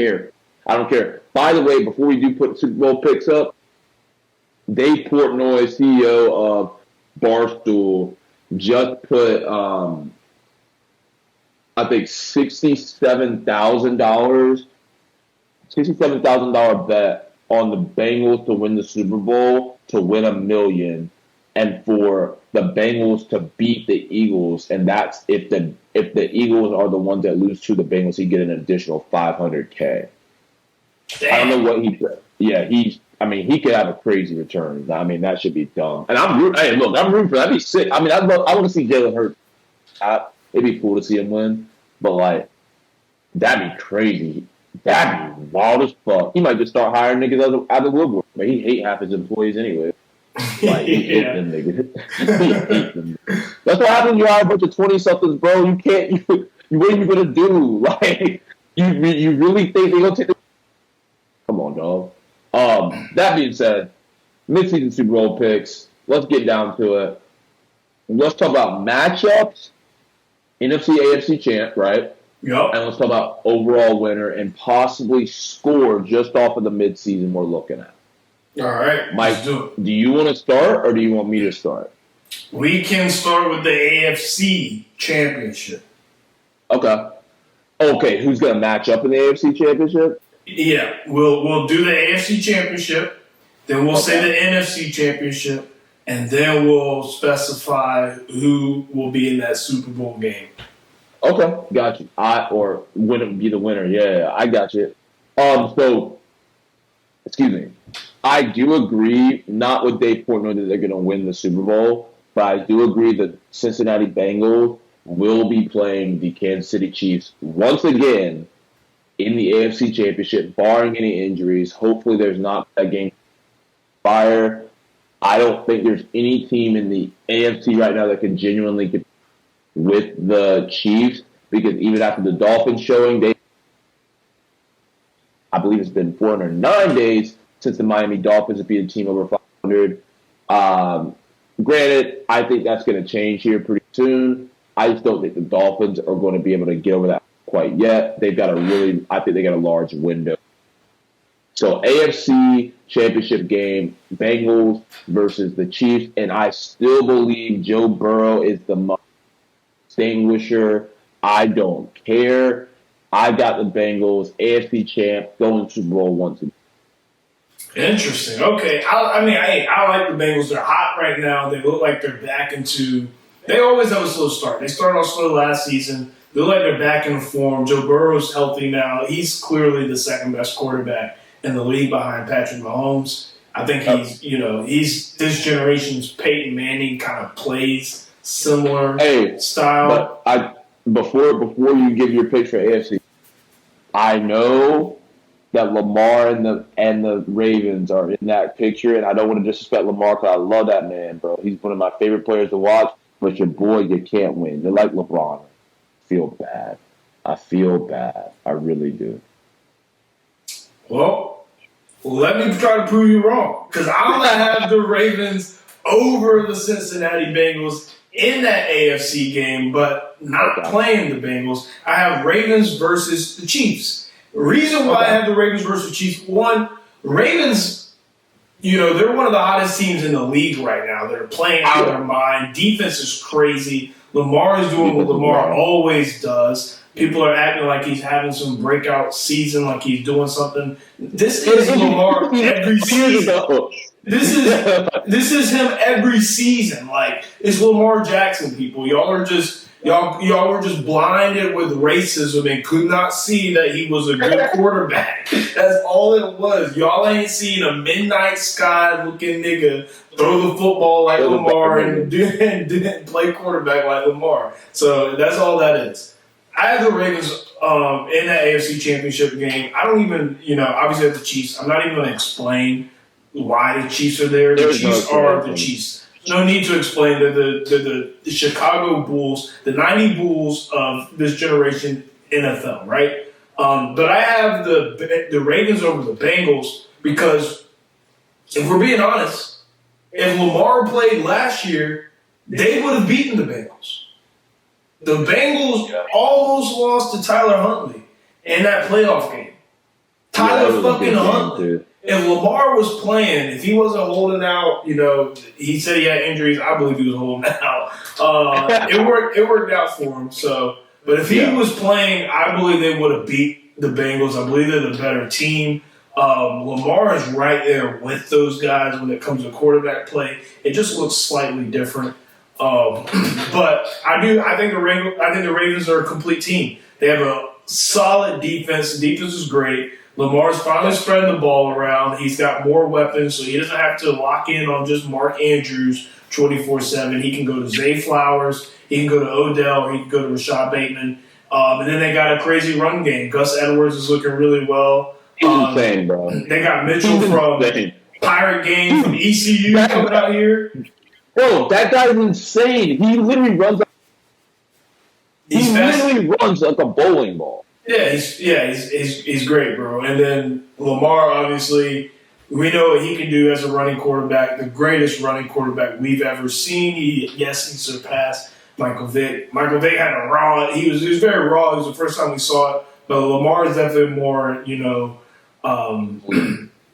care. By the way, before we do put Super Bowl picks up, Dave Portnoy, CEO of Barstool, just put I think $67,000 bet on the Bengals to win the Super Bowl to win $1 million, and for the Bengals to beat the Eagles, and that's if the Eagles are the ones that lose to the Bengals, he get an additional $500K. I don't know what he said. Yeah, he could have a crazy return. I mean, that should be dumb. And I'm rooting for that. That'd be sick. I mean, I want to see Jalen Hurts. It'd be cool to see him win, but like, that'd be crazy. That'd be wild as fuck. He might just start hiring niggas out of the woodwork. But he hate half his employees anyway. Like, he hate them niggas. He hate them. That's what happens when you hire a bunch of 20-somethings, bro. You can't. What are you gonna do? Like, you really think they gonna take the? Come on, dog. That being said, Midseason Super Bowl picks. Let's get down to it. Let's talk about matchups. NFC, AFC champ, right? Yep. And let's talk about overall winner and possibly score just off of the midseason we're looking at. All right. Mike, do you want to start or do you want me to start? We can start with the AFC championship. Okay, who's going to match up in the AFC championship? Yeah, we'll do the AFC championship, then we'll say the NFC championship, and then we'll specify who will be in that Super Bowl game. Okay, got you. Or be the winner. Yeah, I got you. So, excuse me. I do agree, not with Dave Portnoy that they're going to win the Super Bowl, but I do agree that Cincinnati Bengals will be playing the Kansas City Chiefs once again in the AFC Championship, barring any injuries. Hopefully there's not a game fire. I don't think there's any team in the AFC right now that can genuinely compete with the Chiefs, because even after the Dolphins showing, I believe it's been 409 days since the Miami Dolphins have beat a team over 500. Granted, I think that's going to change here pretty soon. I just don't think the Dolphins are going to be able to get over that quite yet. I think they got a large window. So AFC Championship game, Bengals versus the Chiefs, and I still believe Joe Burrow is the most extinguisher. I don't care. I got the Bengals, AFC champ, going to Super Bowl once again. Interesting. Okay. I like the Bengals. They're hot right now. They look like they're back into. They always have a slow start. They started off slow last season. They look like they're back in form. Joe Burrow's healthy now. He's clearly the second best quarterback in the league behind Patrick Mahomes. I think he's this generation's Peyton Manning, kind of plays similar style. But before you give your pick for AFC, I know that Lamar and the Ravens are in that picture, and I don't want to disrespect Lamar because I love that man, bro. He's one of my favorite players to watch, but your boy, you can't win. You're like LeBron. I feel bad. I really do. Well, let me try to prove you wrong, because I'm going to have the Ravens over the Cincinnati Bengals in that AFC game, but not playing the Bengals. I have Ravens versus the Chiefs. The reason why I have the Ravens versus the Chiefs, one, Ravens, they're one of the hottest teams in the league right now. They're playing out of their mind. Defense is crazy. Lamar is doing what Lamar always does. People are acting like he's having some breakout season, like he's doing something. This is Lamar every season. This is him every season. Like, it's Lamar Jackson, people. Y'all were just blinded with racism and could not see that he was a good quarterback. That's all it was. Y'all ain't seen a midnight sky looking nigga throw the football like Lamar and didn't play quarterback like Lamar. So that's all that is. I have the Ravens in that AFC Championship game. I don't even, obviously I have the Chiefs. I'm not even going to explain why the Chiefs are there. The Chiefs are the Chiefs. No need to explain that the Chicago Bulls, the 90 Bulls of this generation NFL, right? But I have the Ravens over the Bengals because, if we're being honest, if Lamar played last year, they would have beaten the Bengals. The Bengals almost lost to Tyler Huntley in that playoff game. Tyler fucking Huntley. If Lamar was playing, if he wasn't holding out, he said he had injuries. I believe he was holding out. It worked out for him. So, but if he was playing, I believe they would have beat the Bengals. I believe they're the better team. Lamar is right there with those guys when it comes to quarterback play. It just looks slightly different. But I think the Ravens are a complete team. They have a solid defense. The defense is great. Lamar's finally spreading the ball around. He's got more weapons, so he doesn't have to lock in on just Mark Andrews 24/7. He can go to Zay Flowers. He can go to Odell. Or he can go to Rashad Bateman. And then they got a crazy run game. Gus Edwards is looking really well. He's insane, bro. They got Mitchell from Pirate Game from ECU coming out here. Bro, that guy is insane. He literally runs like a bowling ball. Yeah, he's great, bro. And then Lamar, obviously, We know what he can do as a running quarterback, the greatest running quarterback we've ever seen. He surpassed Michael Vick. Michael Vick had a raw. He was very raw. It was the first time we saw it. But Lamar is definitely more,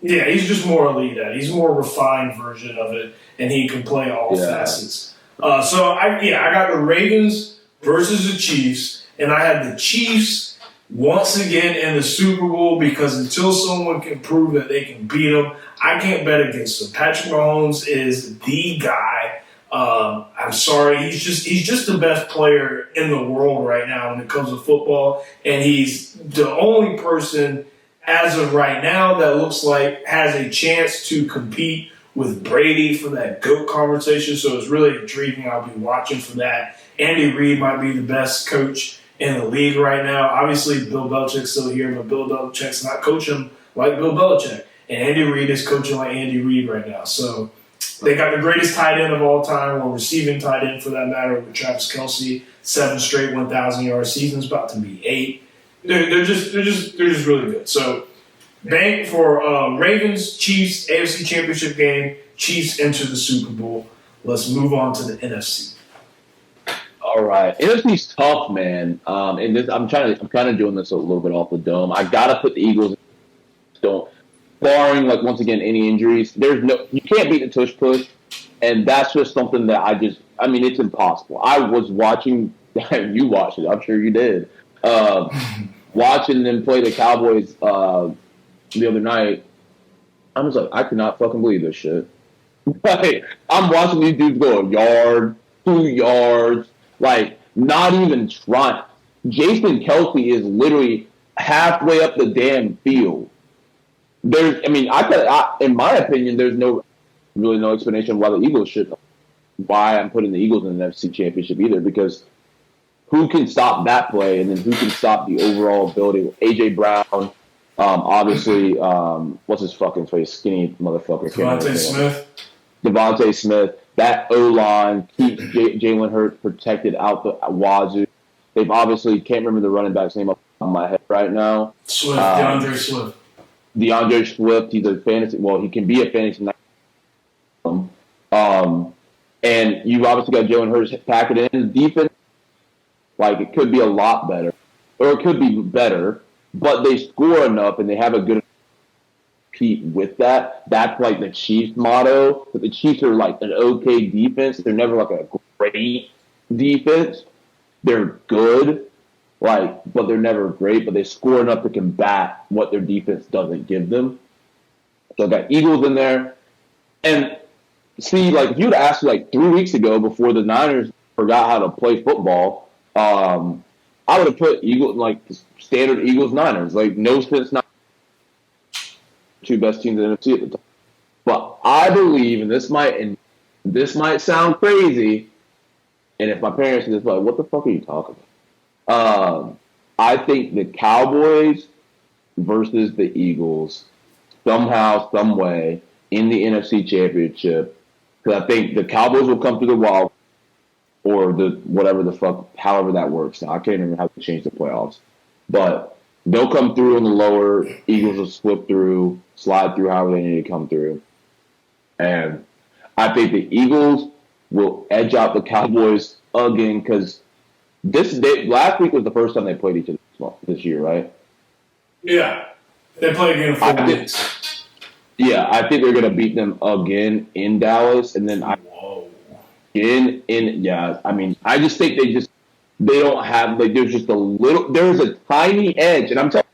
he's just more elite at it. He's a more refined version of it, and he can play all facets. So I got the Ravens versus the Chiefs, and I had the Chiefs once again in the Super Bowl because until someone can prove that they can beat them, I can't bet against them. Patrick Mahomes is the guy. I'm sorry, he's just the best player in the world right now when it comes to football, and he's the only person as of right now that looks like has a chance to compete with Brady for that GOAT conversation. So it's really intriguing. I'll be watching for that. Andy Reid might be the best coach in the league right now. Obviously, Bill Belichick's still here, but Bill Belichick's not coaching like Bill Belichick. And Andy Reid is coaching like Andy Reid right now. So they got the greatest tight end of all time, or receiving tight end for that matter, with Travis Kelce. 7 straight 1,000-yard seasons, about to be 8. They're just really good. So bank for Ravens, Chiefs, AFC Championship game, Chiefs enter the Super Bowl. Let's move on to the NFC. All right, NFC's tough, man. And this, I'm kind of doing this a little bit off the dome. I gotta put the Eagles. Barring once again any injuries, you can't beat the tush push, and that's just something that it's impossible. I was watching, you watched it, I'm sure you did. Watching them play the Cowboys the other night, I was like, I cannot fucking believe this shit. I'm watching these dudes go a yard, 2 yards. Not even trying. Jason Kelce is literally halfway up the damn field. In my opinion, there's no explanation why the Eagles why I'm putting the Eagles in the NFC Championship either, because who can stop that play, and then who can stop the overall ability? A.J. Brown, obviously, what's his fucking face? Skinny motherfucker. Devontae Smith. That O-line keeps Jalen Hurts protected out the wazoo. They've obviously, can't remember the running back's name off my head right now. DeAndre Swift. DeAndre Swift, he's a fantasy, he can be a fantasy. And you've obviously got Jalen Hurts packing it in. The defense, it could be a lot better, or it could be better, but they score enough and they have a good compete with that. That's the Chiefs' motto. But the Chiefs are an okay defense. They're never a great defense. They're good, but they're never great. But they score enough to combat what their defense doesn't give them. So I got Eagles in there, and see, if you'd asked 3 weeks ago before the Niners forgot how to play football, I would have put Eagles standard Eagles Niners. No sense not. 2 best teams in the NFC at the time. But I believe, and this might sound crazy, and if my parents are just what the fuck are you talking about? I think the Cowboys versus the Eagles somehow, some way in the NFC Championship, because I think the Cowboys will come through the wild, or whatever the fuck, however that works. Now I can't remember how to change the playoffs, but they'll come through in the lower. Eagles will slide through however they need to come through. And I think the Eagles will edge out the Cowboys again, because last week was the first time they played each other this year, right? Yeah. They played again in 4 weeks. Yeah, I think they're going to beat them again in Dallas. And then I just think they don't have, there's just there's a tiny edge. And I'm telling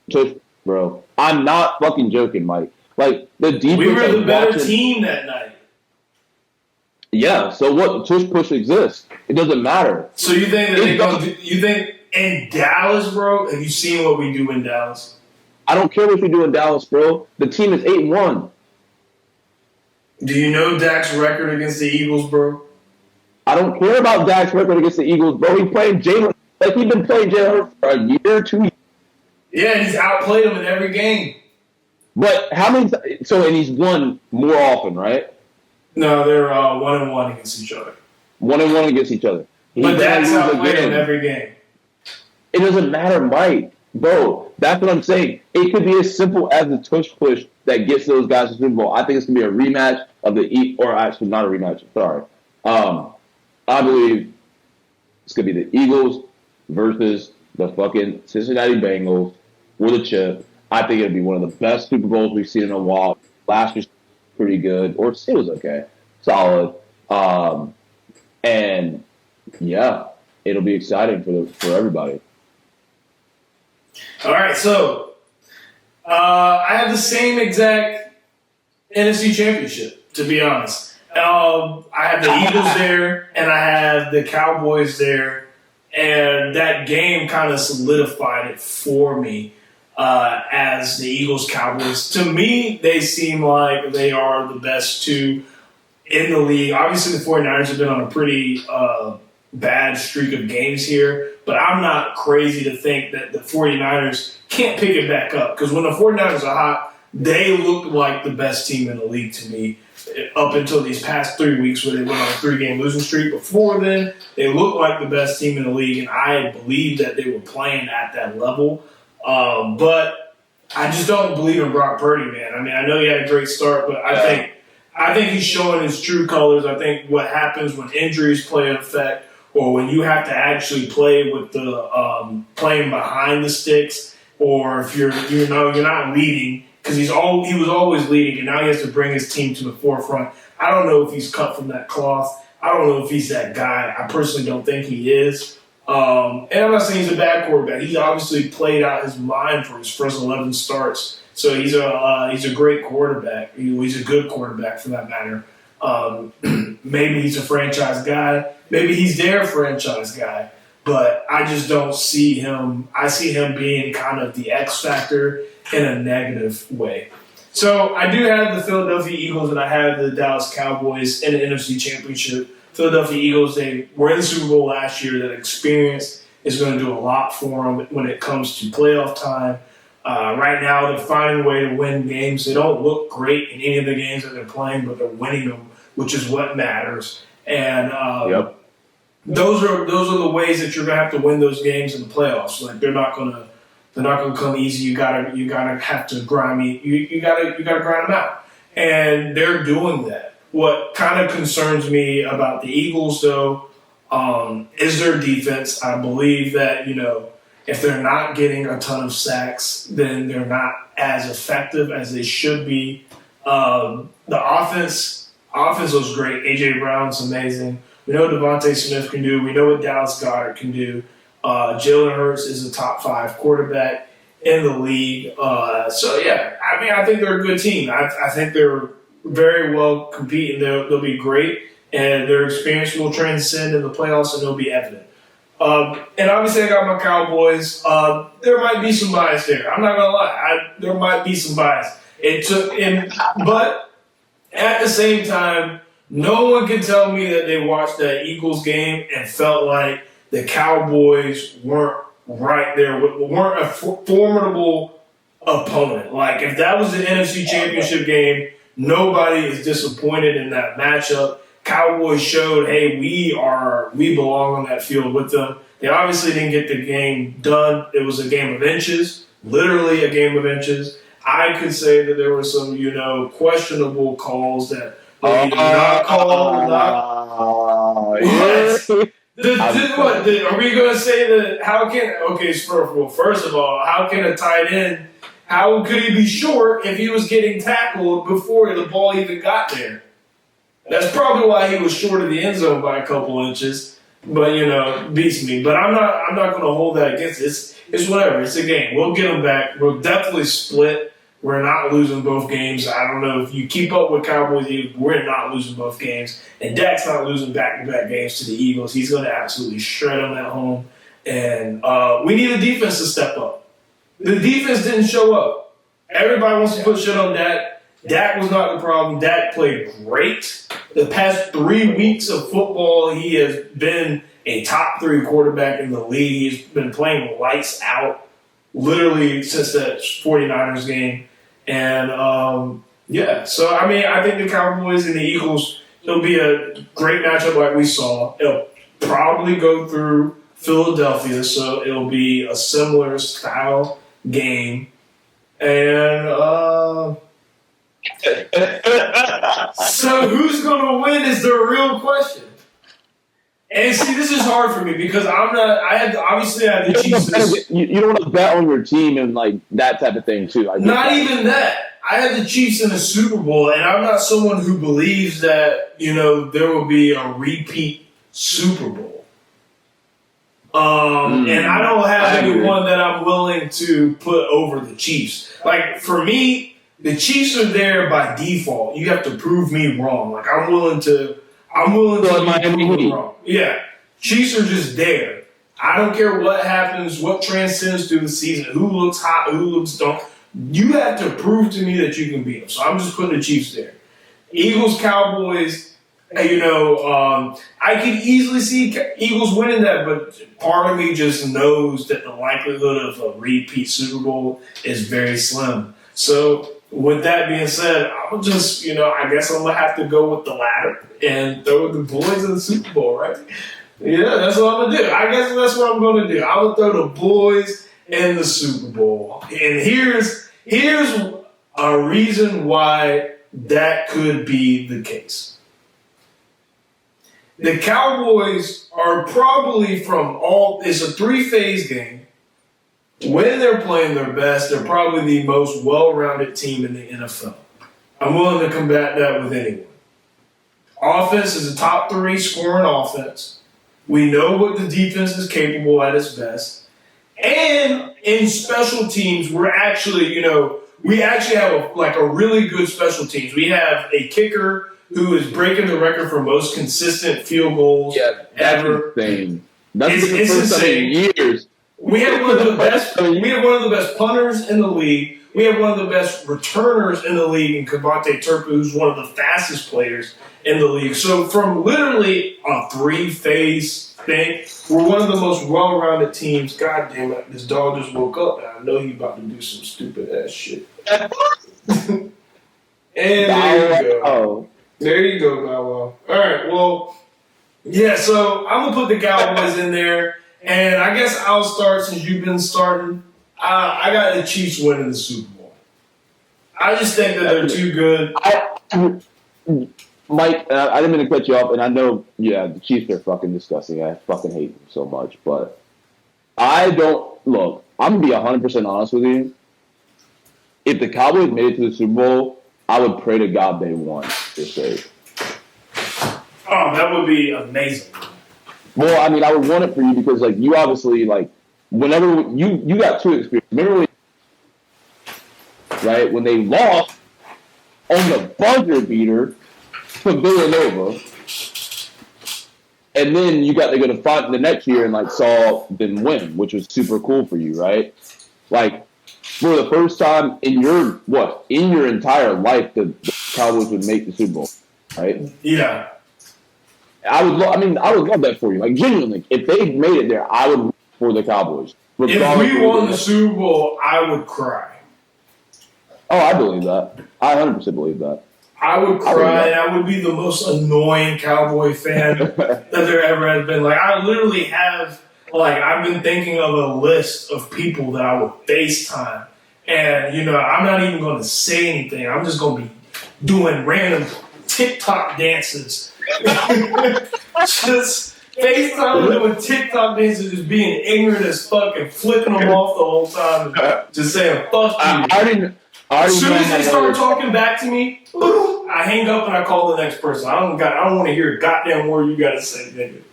you, bro, I'm not fucking joking, Mike. The defense. We were the better team that night. Yeah, so what? Tush push exists. It doesn't matter. So you think you think in Dallas, bro? Have you seen what we do in Dallas? I don't care what we do in Dallas, bro. The team is 8-1. Do you know Dak's record against the Eagles, bro? I don't care about Dak's record against the Eagles, bro. He's playing Jalen. He's been playing Jalen for a year, 2 years. Yeah, he's outplayed him in every game. But how many? And he's won more often, right? No, they're 1-1 against each other. 1-1 against each other. But Dak's outplayed him every game. It doesn't matter, Mike. Bro, that's what I'm saying. It could be as simple as the tush push that gets those guys to the Super Bowl. I think it's gonna be a rematch of or actually not a rematch. Sorry. I believe it's gonna be the Eagles versus the fucking Cincinnati Bengals with a chip. I think it'll be one of the best Super Bowls we've seen in a while. Last year's pretty good, or it was okay, solid. And yeah, it'll be exciting for everybody. All right, so I have the same exact NFC Championship, to be honest. I have the Eagles there, and I have the Cowboys there, and that game kind of solidified it for me as the Eagles-Cowboys. To me, they seem like they are the best two in the league. Obviously, the 49ers have been on a pretty bad streak of games here, but I'm not crazy to think that the 49ers can't pick it back up, because when the 49ers are hot, they look like the best team in the league to me up until these past 3 weeks where they went on a 3-game losing streak. Before then, they looked like the best team in the league, and I believe that they were playing at that level. But I just don't believe in Brock Purdy, man. I mean, I know he had a great start, but I think he's showing his true colors. I think what happens when injuries play an effect, or when you have to actually play with the playing behind the sticks, or if you're not leading, because he was always leading, and now he has to bring his team to the forefront. I don't know if he's cut from that cloth. I don't know if he's that guy. I personally don't think he is. And I'm not saying he's a bad quarterback. He obviously played out his mind for his first 11 starts. So he's a great quarterback. He's a good quarterback for that matter. Maybe he's a franchise guy. Maybe he's their franchise guy. But I just don't see him. I see him being kind of the X factor in a negative way. So I do have the Philadelphia Eagles and I have the Dallas Cowboys in the NFC Championship. Philadelphia Eagles, they were in the Super Bowl last year. That experience is going to do a lot for them when it comes to playoff time. Right now, they're finding a way to win games. They don't look great in any of the games that they're playing, but they're winning them, which is what matters. And those are the ways that you're going to have to win those games in the playoffs. Like they're not going to come easy. You gotta have to grind me. You gotta grind them out, and they're doing that. What kind of concerns me about the Eagles, though, is their defense. I believe that, if they're not getting a ton of sacks, then they're not as effective as they should be. The offense was great. A.J. Brown's amazing. We know what Devontae Smith can do. We know what Dallas Goedert can do. Jalen Hurts is a top 5 quarterback in the league. I think they're a good team. I think they're very well competing. They'll be great, and their experience will transcend in the playoffs, and they'll be evident. And obviously, I got my Cowboys. There might be some bias there. I'm not gonna lie. There might be some bias. But at the same time, no one can tell me that they watched that Eagles game and felt like the Cowboys weren't right there, weren't a formidable opponent. Like if that was the NFC Championship game, nobody is disappointed in that matchup. Cowboys showed, hey, we belong on that field with them. They obviously didn't get the game done. It was a game of inches, literally a game of inches. I could say that there were some, questionable calls that were either not called, are we going to say that? First of all, how can a tight end, how could he be short if he was getting tackled before the ball even got there? That's probably why he was short of the end zone by a couple inches. But, beats me. But I'm not going to hold that against it. It's whatever. It's a game. We'll get them back. We'll definitely split. We're not losing both games. I don't know if you keep up with Cowboys, we're not losing both games. And Dak's not losing back-to-back games to the Eagles. He's going to absolutely shred them at home. And we need a defense to step up. The defense didn't show up. Everybody wants to put shit on Dak. Dak was not the problem. Dak played great. The past 3 weeks of football, he has been a top 3 quarterback in the league. He's been playing lights out literally since that 49ers game. And, I think the Cowboys and the Eagles, it'll be a great matchup like we saw. It'll probably go through Philadelphia, so it'll be a similar style game. And so who's gonna win is the real question. And see, this is hard for me because I had the Chiefs. You don't want to bet on your team and like that type of thing too. Not even that. I had the Chiefs in the Super Bowl, and I'm not someone who believes that there will be a repeat Super Bowl. And I don't have anyone that I'm willing to put over the Chiefs. Like for me, the Chiefs are there by default. You have to prove me wrong. Like I'm willing to prove me wrong. Yeah, Chiefs are just there. I don't care what happens, what transcends through the season, who looks hot, who looks don't. You have to prove to me that you can beat them. So I'm just putting the Chiefs there. Eagles, Cowboys. I could easily see Eagles winning that, but part of me just knows that the likelihood of a repeat Super Bowl is very slim. So with that being said, I'll just, I guess I'm going to have to go with the latter and throw the boys in the Super Bowl, right? Yeah, that's what I'm going to do. I guess that's what I'm going to do. I will throw the boys in the Super Bowl. And here's a reason why that could be the case. The Cowboys are probably it's a three-phase game. When they're playing their best, they're probably the most well-rounded team in the NFL. I'm willing to combat that with anyone. Offense is a top 3 scoring offense. We know what the defense is capable at its best. And in special teams, we actually have a really good special teams. We have a kicker who is breaking the record for most consistent field goals ever. Insane. That's the first time in years. We have one of the best. We have one of the best punters in the league. We have one of the best returners in the league in Kavonte Turpin, who's one of the fastest players in the league. So from literally a 3-phase thing, we're one of the most well-rounded teams. God damn it, this dog just woke up, and I know he's about to do some stupid ass shit. And there you go. There you go, Bow Wow. All right, well, yeah, so I'm going to put the Cowboys in there, and I guess I'll start since you've been starting. I got the Chiefs winning the Super Bowl. I just think that they're too good. Mike, I didn't mean to cut you off, and I know, the Chiefs are fucking disgusting. I fucking hate them so much, but I'm going to be 100% honest with you. If the Cowboys made it to the Super Bowl, I would pray to God they won this day. Oh, that would be amazing. Well, I mean, I would want it for you because, you obviously, whenever you got 2 experiences. Remember when they lost on the buzzer beater to Villanova, and then you got to go to fight the next year and, saw them win, which was super cool for you, right? For the first time in your entire life, the Cowboys would make the Super Bowl, right? Yeah. I would love that for you. Genuinely, if they made it there, I would root for the Cowboys. If we won the Super Bowl, I would cry. Oh, I believe that. I 100% believe that. I would cry, and I would be the most annoying Cowboy fan that there ever has been. I literally have, I've been thinking of a list of people that I would FaceTime. And, I'm not even going to say anything. I'm just going to be doing random TikTok dances. Just FaceTime doing TikTok dances, just being ignorant as fuck and flipping them off the whole time. And just saying, fuck you. As soon as they start talking back to me, I hang up and I call the next person. I don't want to hear a goddamn word you got to say, nigga.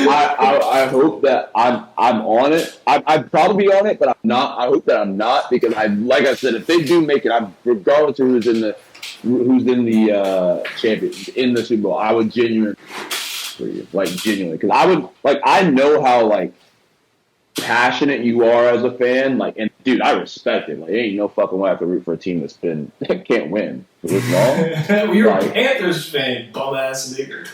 I hope that I'm on it. I'd probably be on it, but I'm not. I hope that I'm not because like I said, if they do make it, regardless of who's in the champion in the Super Bowl, I would genuinely for you, genuinely, because I would I know how passionate you are as a fan, and dude, I respect it. Ain't no fucking way I have to root for a team that can't win for this long. You're a Panthers fan, bum ass nigga.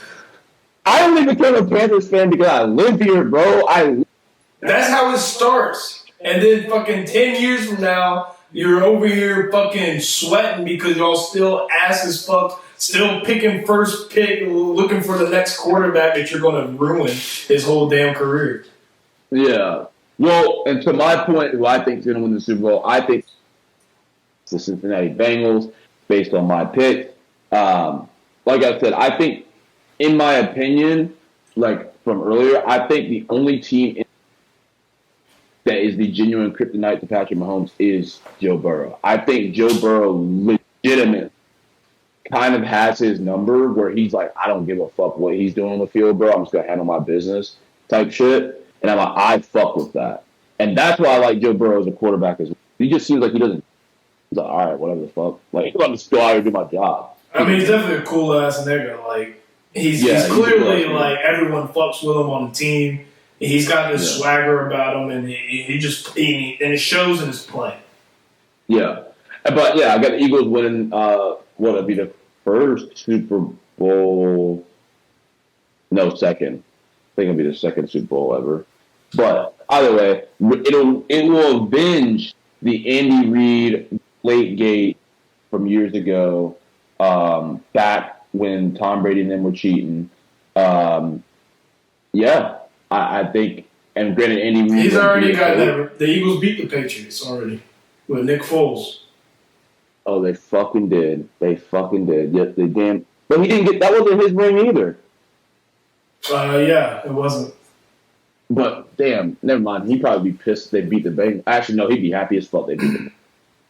I only became a Panthers fan because I live here, bro. That's how it starts. And then fucking 10 years from now, you're over here fucking sweating because y'all still ass as fuck, still picking first pick, looking for the next quarterback that you're going to ruin his whole damn career. Yeah. Well, and to my point, who I think is going to win the Super Bowl, I think it's the Cincinnati Bengals, based on my pick. Like I said, I think, in my opinion, like from earlier, I think the only team that is the genuine kryptonite to Patrick Mahomes is Joe Burrow. I think Joe Burrow legitimately kind of has his number where he's like, I don't give a fuck what he's doing on the field, bro. I'm just going to handle my business type shit. And I'm like, I fuck with that. And that's why I like Joe Burrow as a quarterback as well. He just seems like he doesn't. He's like, all right, whatever the fuck. Like, I'm just go out here and do my job. I mean, he's definitely a cool ass nigga. Like, he's clearly, like, everyone fucks with him on the team. He's got this swagger about him, and he just and it shows in his play. Yeah. But, yeah, I got the Eagles winning, it'd be the first Super Bowl. No, second. I think it'll be the second Super Bowl ever. But either way, it will avenge the Andy Reid late gate from years ago, back when Tom Brady and them were cheating. I think, and granted, Andy Reid. He's already got that. The Eagles beat the Patriots already with Nick Foles. Oh, they fucking did. Yes, they damn. But he didn't get. That wasn't his ring either. Yeah, it wasn't. But damn, never mind. He'd probably be pissed they beat the Bengals. Actually, no, he'd be happy as fuck they beat them.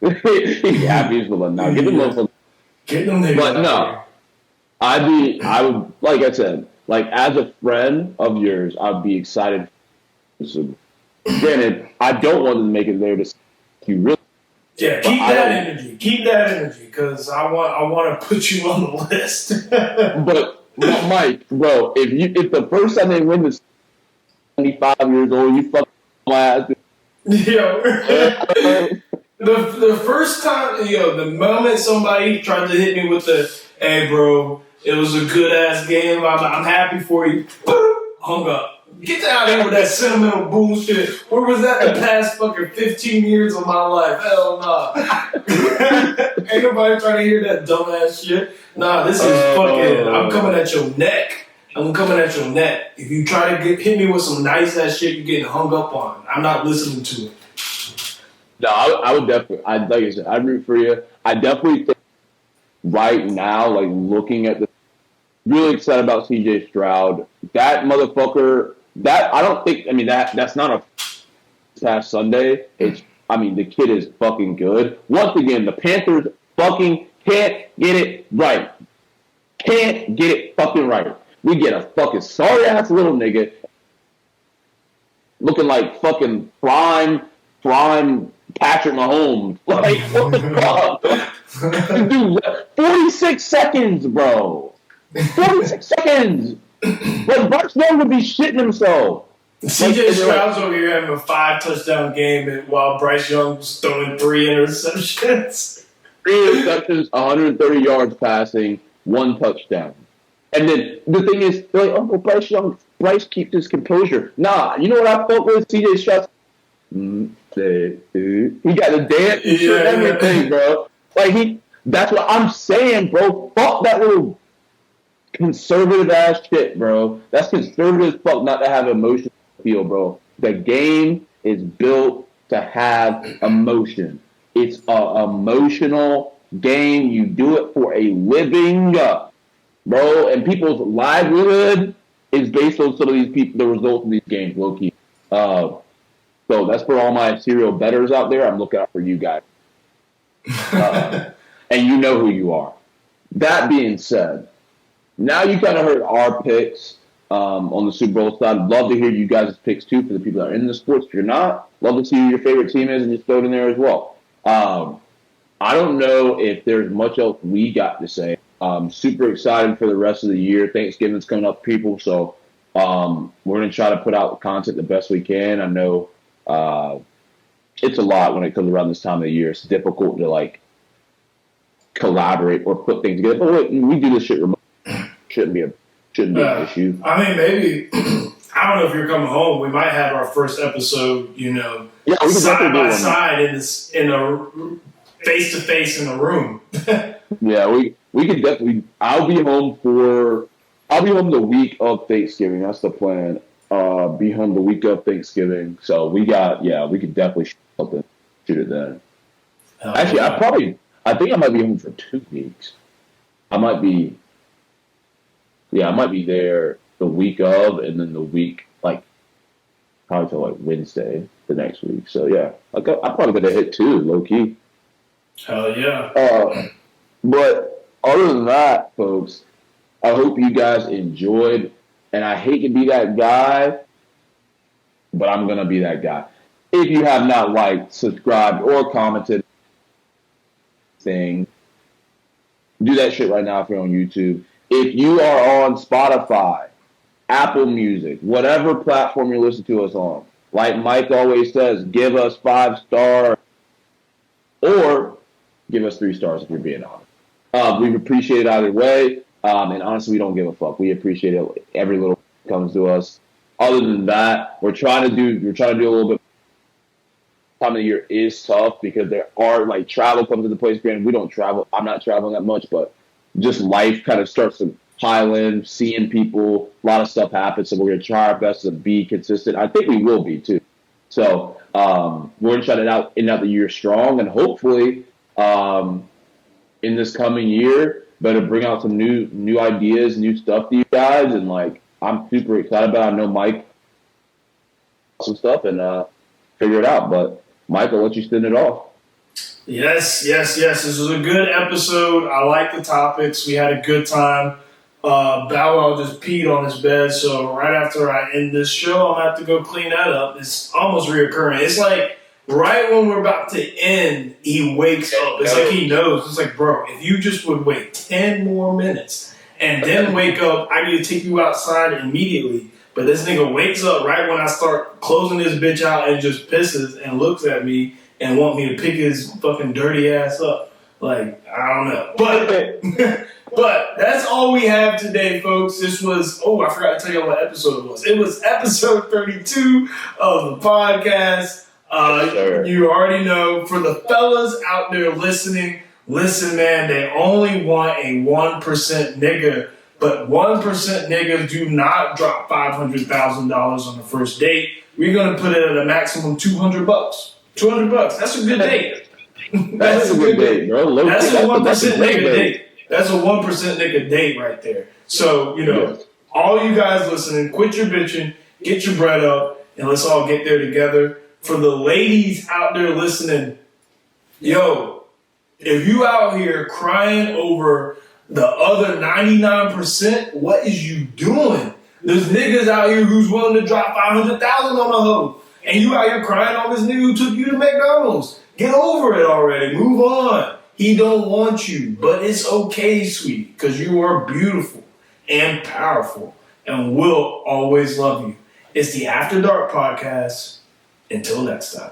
He'd be happy as fuck. Now, give them a. Get them there. But no, I would, like I said, like as a friend of yours, I'd be excited. So, granted, I don't want them to make it there to see you really. Yeah, keep that energy, because I want to put you on the list. But Mike, bro, if the first time they win this 75 years old, you fucking my ass. Yo, the first time, the moment somebody tried to hit me with the, hey, bro, it was a good ass game. I'm happy for you. Hung up. Get out of here with that sentimental bullshit. Where was that the past fucking 15 years of my life? Hell nah. Ain't nobody trying to hear that dumbass shit. Nah, this is fucking, I'm coming at your neck. If you try to hit me with some nice ass shit, you're getting hung up on. I'm not listening to it. No, I would definitely, like I said, I'd root for you. I definitely think right now, like looking at the, really excited about CJ Stroud. That motherfucker, I don't think, that's not a past Sunday. The kid is fucking good. Once again, the Panthers fucking can't get it right. Can't get it fucking right. We get a fucking sorry ass little nigga looking like fucking prime Patrick Mahomes. Like, what the fuck? Dude, 46 seconds, bro. 46 seconds. Like, Bryce Young would be shitting himself. CJ Stroud's over here having a 5-touchdown game while Bryce Young's throwing 3 interceptions. 3 interceptions, 130 yards passing, 1 touchdown. And then the thing is, they're like, oh, Bryce keeps his composure. Nah, you know what I felt with CJ Stroud? He got a dance and shit, everything, bro. Like, that's what I'm saying, bro. Fuck that little conservative ass shit, bro. That's conservative as fuck not to have emotion feel, bro. The game is built to have emotion. It's an emotional game. You do it for a living, bro. And people's livelihood is based on some of these people, the results of these games, low key. So that's for all my serial bettors out there. I'm looking out for you guys. And you know who you are. That being said, now you kind of heard our picks on the Super Bowl side. I'd love to hear you guys' picks too for the people that are in the sports. If you're not, love to see who your favorite team is and just throw it in there as well. I don't know if there's much else we got to say. Super excited for the rest of the year. Thanksgiving's coming up, people. So we're going to try to put out content the best we can. I know it's a lot when it comes around this time of the year. It's difficult to like collaborate or put things together. But we do this shit remote. Shouldn't be an issue. I mean, maybe I don't know if you're coming home. We might have our first episode, side by side in a face to face in a room. Yeah, we could definitely. I'll be home the week of Thanksgiving. That's the plan. be home the week of Thanksgiving. So we could definitely shoot it then. Actually, I think I might be home for 2 weeks. I might be there the week of, and then the week, like, probably till like Wednesday the next week. So yeah, I'm probably gonna hit 2, low key. Hell yeah. But other than that, folks, I hope you guys enjoyed. And I hate to be that guy, but I'm gonna be that guy. If you have not liked, subscribed, or commented, do that shit right now if you're on YouTube. If you are on Spotify, Apple Music, whatever platform you listen to us on, like Mike always says, give us 5 stars or give us 3 stars if you're being honest. We appreciate it either way, and honestly, we don't give a fuck. We appreciate it. Every little comes to us. Other than that, we're trying to do a little bit. Time of the year is tough because there are, like, travel comes into place. Granted, we don't travel. I'm not traveling that much, but just life kind of starts to pile in, seeing people, a lot of stuff happens. So we're going to try our best to be consistent. I think we will be too. So we're going to try to end out the year strong, and hopefully in this coming year, better bring out some new ideas, new stuff to you guys. And, like, I'm super excited about it. I know Mike some stuff and figure it out. But Mike, I'll let you send it off. Yes. This was a good episode. I like the topics. We had a good time. Bow Wow just peed on his bed, so right after I end this show, I'll have to go clean that up. It's almost reoccurring. It's like right when we're about to end, he wakes up. It's like he knows. It's like, bro, if you just would wait 10 more minutes and then wake up, I need to take you outside immediately. But this nigga wakes up right when I start closing this bitch out and just pisses and looks at me and want me to pick his fucking dirty ass up. Like, I don't know. But that's all we have today, folks. This was, I forgot to tell you what episode it was. It was episode 32 of the podcast. You already know. For the fellas out there listening, listen, man, they only want a 1% nigga. But 1% niggas do not drop $500,000 on the first date. We're going to put it at a maximum $200. $200. That's a good date. That's a good date, bro. That's a 1% nigga date. That's a 1% nigga date right there. So, all you guys listening, quit your bitching, get your bread up, and let's all get there together. For the ladies out there listening, if you out here crying over the other 99%, what is you doing? There's niggas out here who's willing to drop $500,000 on a hoe, and you out here crying on this nigga who took you to McDonald's. Get over it already. Move on. He don't want you, but it's okay, sweetie, because you are beautiful and powerful, and we'll always love you. It's the After Dark Podcast. Until next time.